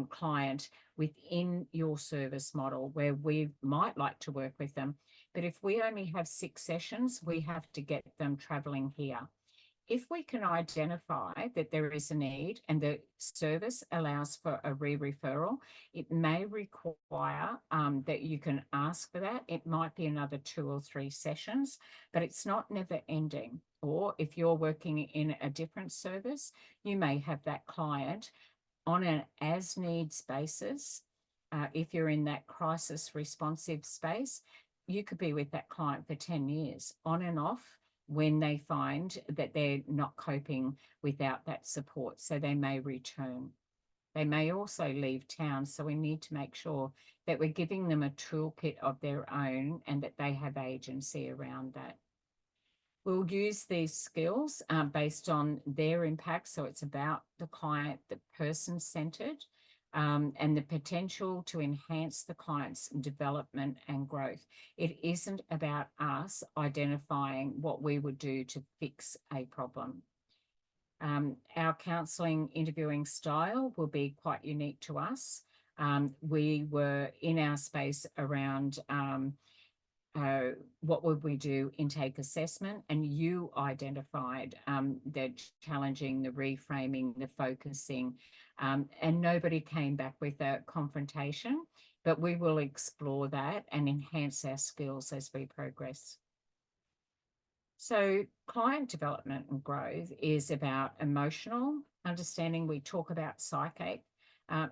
client within your service model where we might like to work with them. But if we only have 6 sessions, we have to get them traveling here. If we can identify that there is a need and the service allows for a re-referral, it may require that you can ask for that. It might be another 2 or 3 sessions, but it's not never ending. Or if you're working in a different service, you may have that client on an as needs basis. If you're in that crisis responsive space, you could be with that client for 10 years on and off, when they find that they're not coping without that support. So they may return. They may also leave town. So we need to make sure that we're giving them a toolkit of their own and that they have agency around that. We'll use these skills based on their impact. So it's about the client, the person-centered, and the potential to enhance the client's development and growth. It isn't about us identifying what we would do to fix a problem. Our counselling interviewing style will be quite unique to us. We were in our space around what would we do intake assessment, and you identified the challenging, the reframing, the focusing, and nobody came back with a confrontation, but we will explore that and enhance our skills as we progress. So client development and growth is about emotional understanding. We talk about psychic,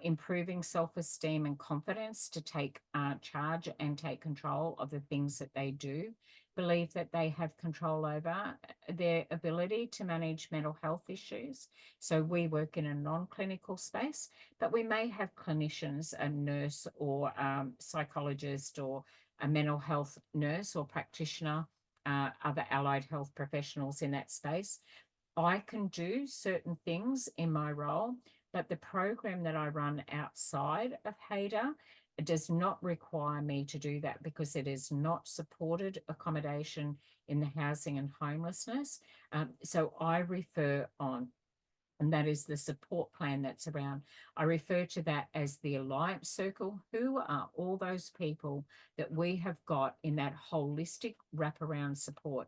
improving self-esteem and confidence to take charge and take control of the things that they do, believe that they have control over their ability to manage mental health issues. So we work in a non-clinical space, but we may have clinicians, a nurse or psychologist or a mental health nurse or practitioner, other allied health professionals in that space. I can do certain things in my role, but the program that I run outside of HADA does not require me to do that because it is not supported accommodation in the housing and homelessness. So I refer on, and that is the support plan that's around. I refer to that as the Alliance Circle. Who are all those people that we have got in that holistic wraparound support,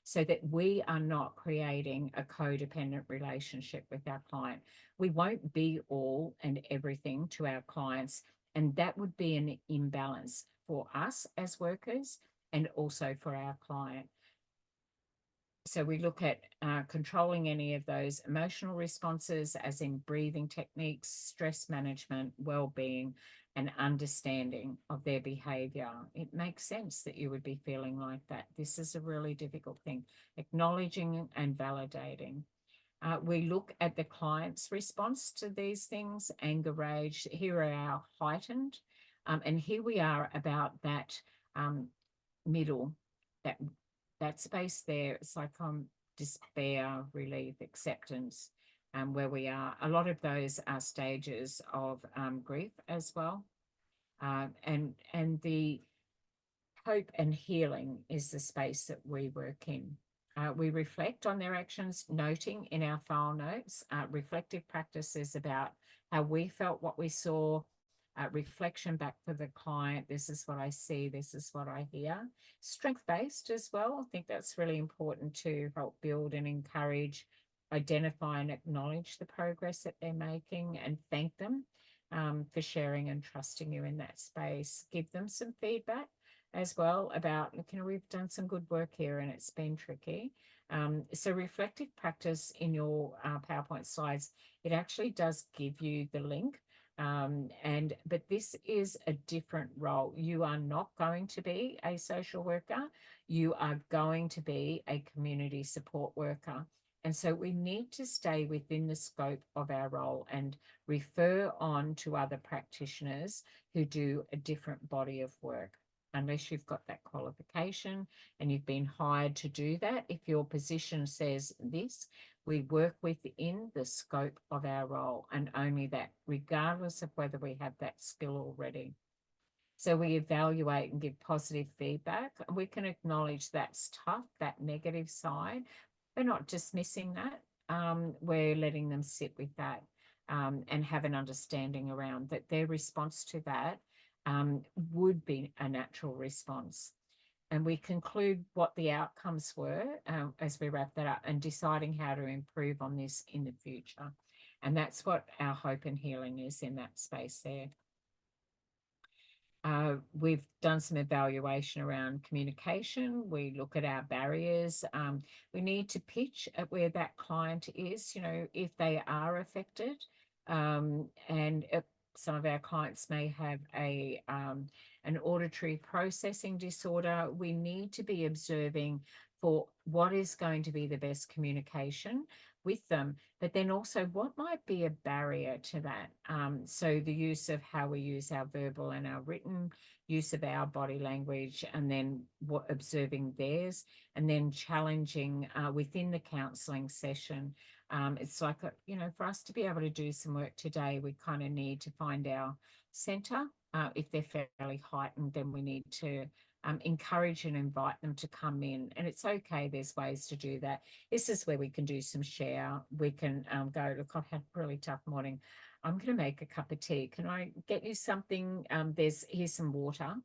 so that we are not creating a codependent relationship with our client? We won't be all and everything to our clients, and that would be an imbalance for us as workers and also for our client. So we look at controlling any of those emotional responses, as in breathing techniques, stress management, well-being, and understanding of their behavior. It makes sense that you would be feeling like that. This is a really difficult thing. Acknowledging and validating. We look at the client's response to these things, anger, rage. Here are our heightened. And here we are about that middle, that space there. It's like despair, relief, acceptance, where we are. A lot of those are stages of grief as well. And the hope and healing is the space that we work in. We reflect on their actions, noting in our file notes. Reflective practice is about how we felt, what we saw. Reflection back for the client. This is what I see. This is what I hear. Strength-based as well. I think that's really important to help build and encourage, identify and acknowledge the progress that they're making, and thank them for sharing and trusting you in that space. Give them some feedback as well about, look, we've done some good work here and it's been tricky. So reflective practice in your PowerPoint slides, it actually does give you the link. But this is a different role. You are not going to be a social worker. You are going to be a community support worker. And so we need to stay within the scope of our role and refer on to other practitioners who do a different body of work. Unless you've got that qualification and you've been hired to do that, if your position says this, we work within the scope of our role, and only that, regardless of whether we have that skill already. So we evaluate and give positive feedback. We can acknowledge that's tough, that negative side. We're not dismissing that. We're letting them sit with that and have an understanding around that their response to that would be a natural response. And we conclude what the outcomes were as we wrap that up, and deciding how to improve on this in the future. And that's what our hope and healing is in that space there. We've done some evaluation around communication. We look at our barriers. We need to pitch at where that client is, if they are affected. And some of our clients may have an auditory processing disorder. We need to be observing for what is going to be the best communication with them, but then also what might be a barrier to that. So the use of how we use our verbal and our written, use of our body language, and then observing theirs, and then challenging within the counselling session. It's like, for us to be able to do some work today, we kind of need to find our centre. If they're fairly heightened, then we need to encourage and invite them to come in. And it's okay, there's ways to do that. This is where we can do some share. We can go, look, I've had a really tough morning. I'm going to make a cup of tea. Can I get you something? Here's some water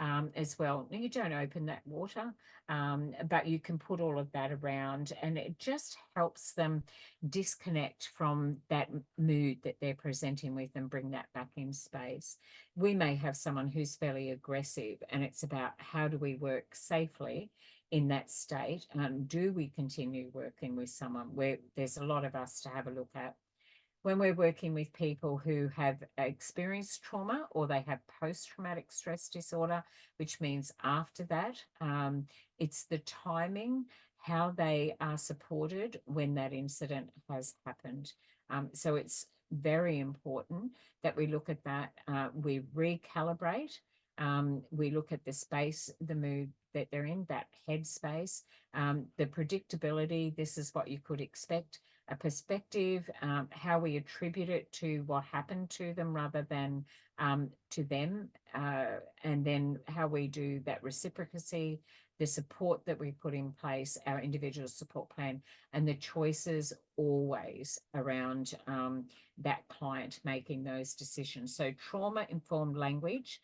as well. Now, you don't open that water, but you can put all of that around, and it just helps them disconnect from that mood that they're presenting with and bring that back in space. We may have someone who's fairly aggressive, and it's about how do we work safely in that state? Do we continue working with someone where there's a lot of us to have a look at? When we're working with people who have experienced trauma or they have post-traumatic stress disorder, which means after that, it's the timing, how they are supported when that incident has happened. So it's very important that we look at that. We recalibrate. We look at the space, the mood that they're in, that headspace, the predictability. This is what you could expect. A perspective, how we attribute it to what happened to them rather than to them, and then how we do that reciprocity, the support that we put in place, our individual support plan, and the choices always around that client making those decisions. So trauma-informed language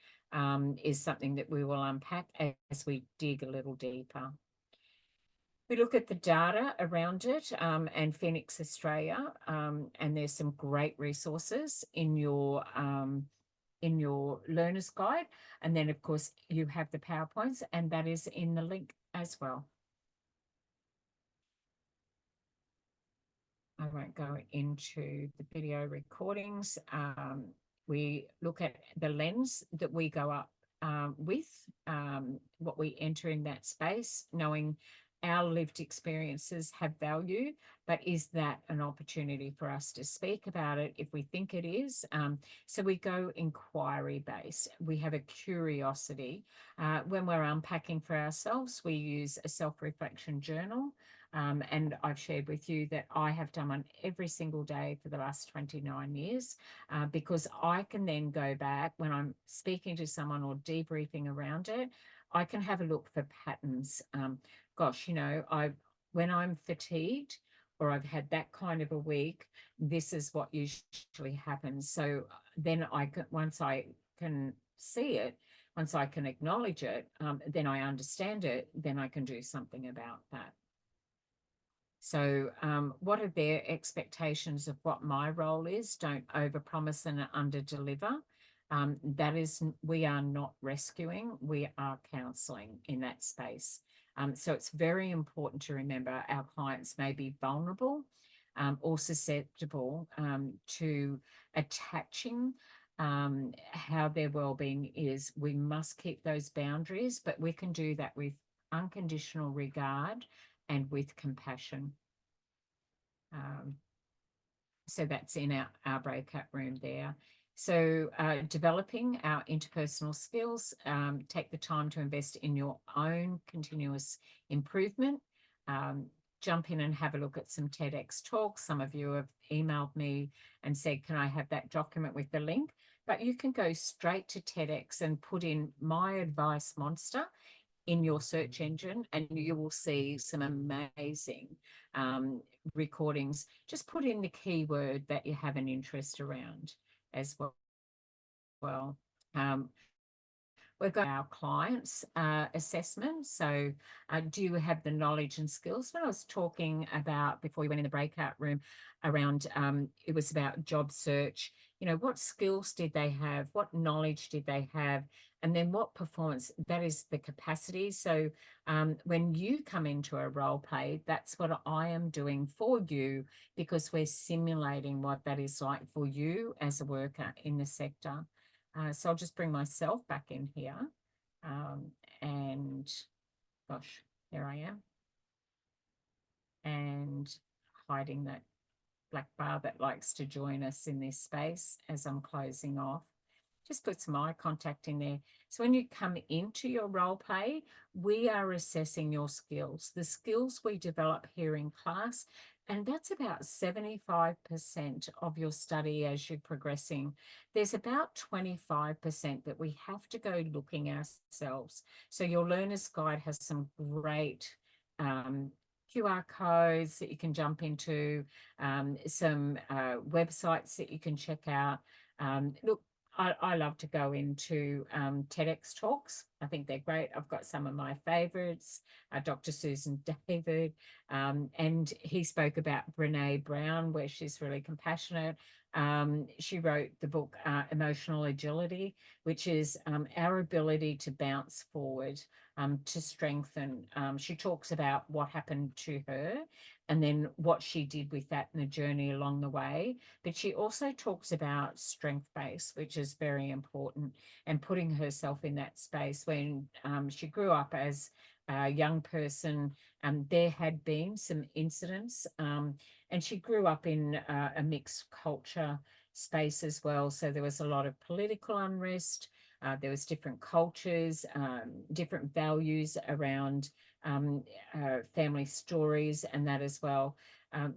is something that we will unpack as we dig a little deeper. We look at the data around it and Phoenix Australia, and there's some great resources in your learner's guide. And then, of course, you have the PowerPoints, and that is in the link as well. I won't go into the video recordings. We look at the lens that we go up with, what we enter in that space, knowing our lived experiences have value, but is that an opportunity for us to speak about it if we think it is? So we go inquiry based. We have a curiosity. When we're unpacking for ourselves, we use a self-reflection journal. And I've shared with you that I have done one every single day for the last 29 years, because I can then go back when I'm speaking to someone or debriefing around it, I can have a look for patterns. Gosh, you know, when I'm fatigued or I've had that kind of a week, this is what usually happens. So then once I can see it, once I can acknowledge it, then I understand it, then I can do something about that. So what are their expectations of what my role is? Don't overpromise and underdeliver. That is, we are not rescuing, we are counselling in that space. So it's very important to remember our clients may be vulnerable or susceptible to attaching how their well-being is. We must keep those boundaries, but we can do that with unconditional regard and with compassion. So that's in our breakout room there. So developing our interpersonal skills, take the time to invest in your own continuous improvement. Jump in and have a look at some TEDx talks. Some of you have emailed me and said, can I have that document with the link? But you can go straight to TEDx and put in My Advice Monster in your search engine, and you will see some amazing recordings. Just put in the keyword that you have an interest around as well. We've got our clients assessment. So do you have the knowledge and skills? When I was talking about before we went in the breakout room around, it was about job search, you know, what skills did they have? What knowledge did they have? And then what performance, that is the capacity. So when you come into a role play, that's what I am doing for you, because we're simulating what that is like for you as a worker in the sector. So I'll just bring myself back in here, and gosh, there I am, and hiding that black bar that likes to join us in this space as I'm closing off. Just put some eye contact in there. So when you come into your role play, we are assessing your skills, the skills we develop here in class, and that's about 75% of your study as you're progressing. There's about 25% that we have to go looking ourselves. So your learner's guide has some great QR codes that you can jump into, some websites that you can check out. Look, I love to go into TEDx talks. I think they're great. I've got some of my favorites, Dr. Susan David, and he spoke about Brene Brown, where she's really compassionate. She wrote the book Emotional Agility, which is our ability to bounce forward, to strengthen. She talks about what happened to her and then what she did with that in the journey along the way. But she also talks about strength base, which is very important, and putting herself in that space. When she grew up as a young person, there had been some incidents, and she grew up in a mixed culture space as well. So there was a lot of political unrest. There was different cultures, different values around family stories and that as well.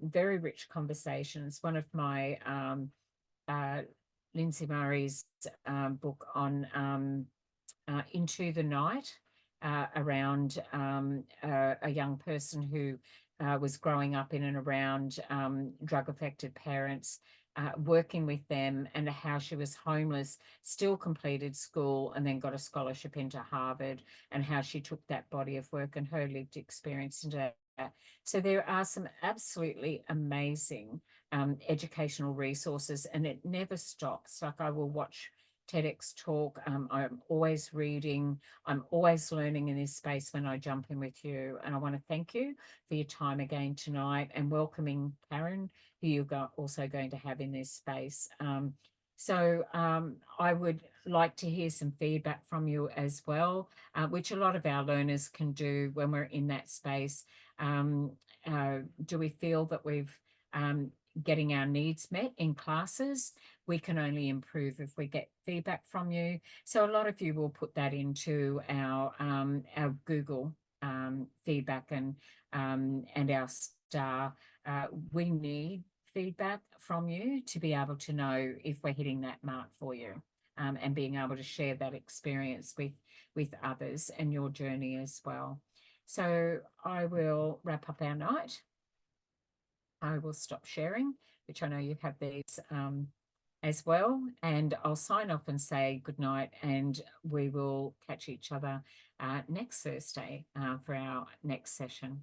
Very rich conversations. One of my Lindsay Murray's book on Into the Night, around a young person who was growing up in and around drug-affected parents, working with them, and how she was homeless, still completed school, and then got a scholarship into Harvard, and how she took that body of work and her lived experience into that. So there are some absolutely amazing educational resources, and it never stops. Like, I will watch TEDx talk. I'm always reading. I'm always learning in this space when I jump in with you. And I want to thank you for your time again tonight, and welcoming Karen, who you're also going to have in this space. So I would like to hear some feedback from you as well, which a lot of our learners can do when we're in that space. Do we feel that we've getting our needs met in classes? We can only improve if we get feedback from you. So a lot of you will put that into our Google feedback and our star. We need feedback from you to be able to know if we're hitting that mark for you, and being able to share that experience with others and your journey as well. So I will wrap up our night. I will stop sharing, which I know you have these as well, and I'll sign off and say good night, and we will catch each other next Thursday for our next session.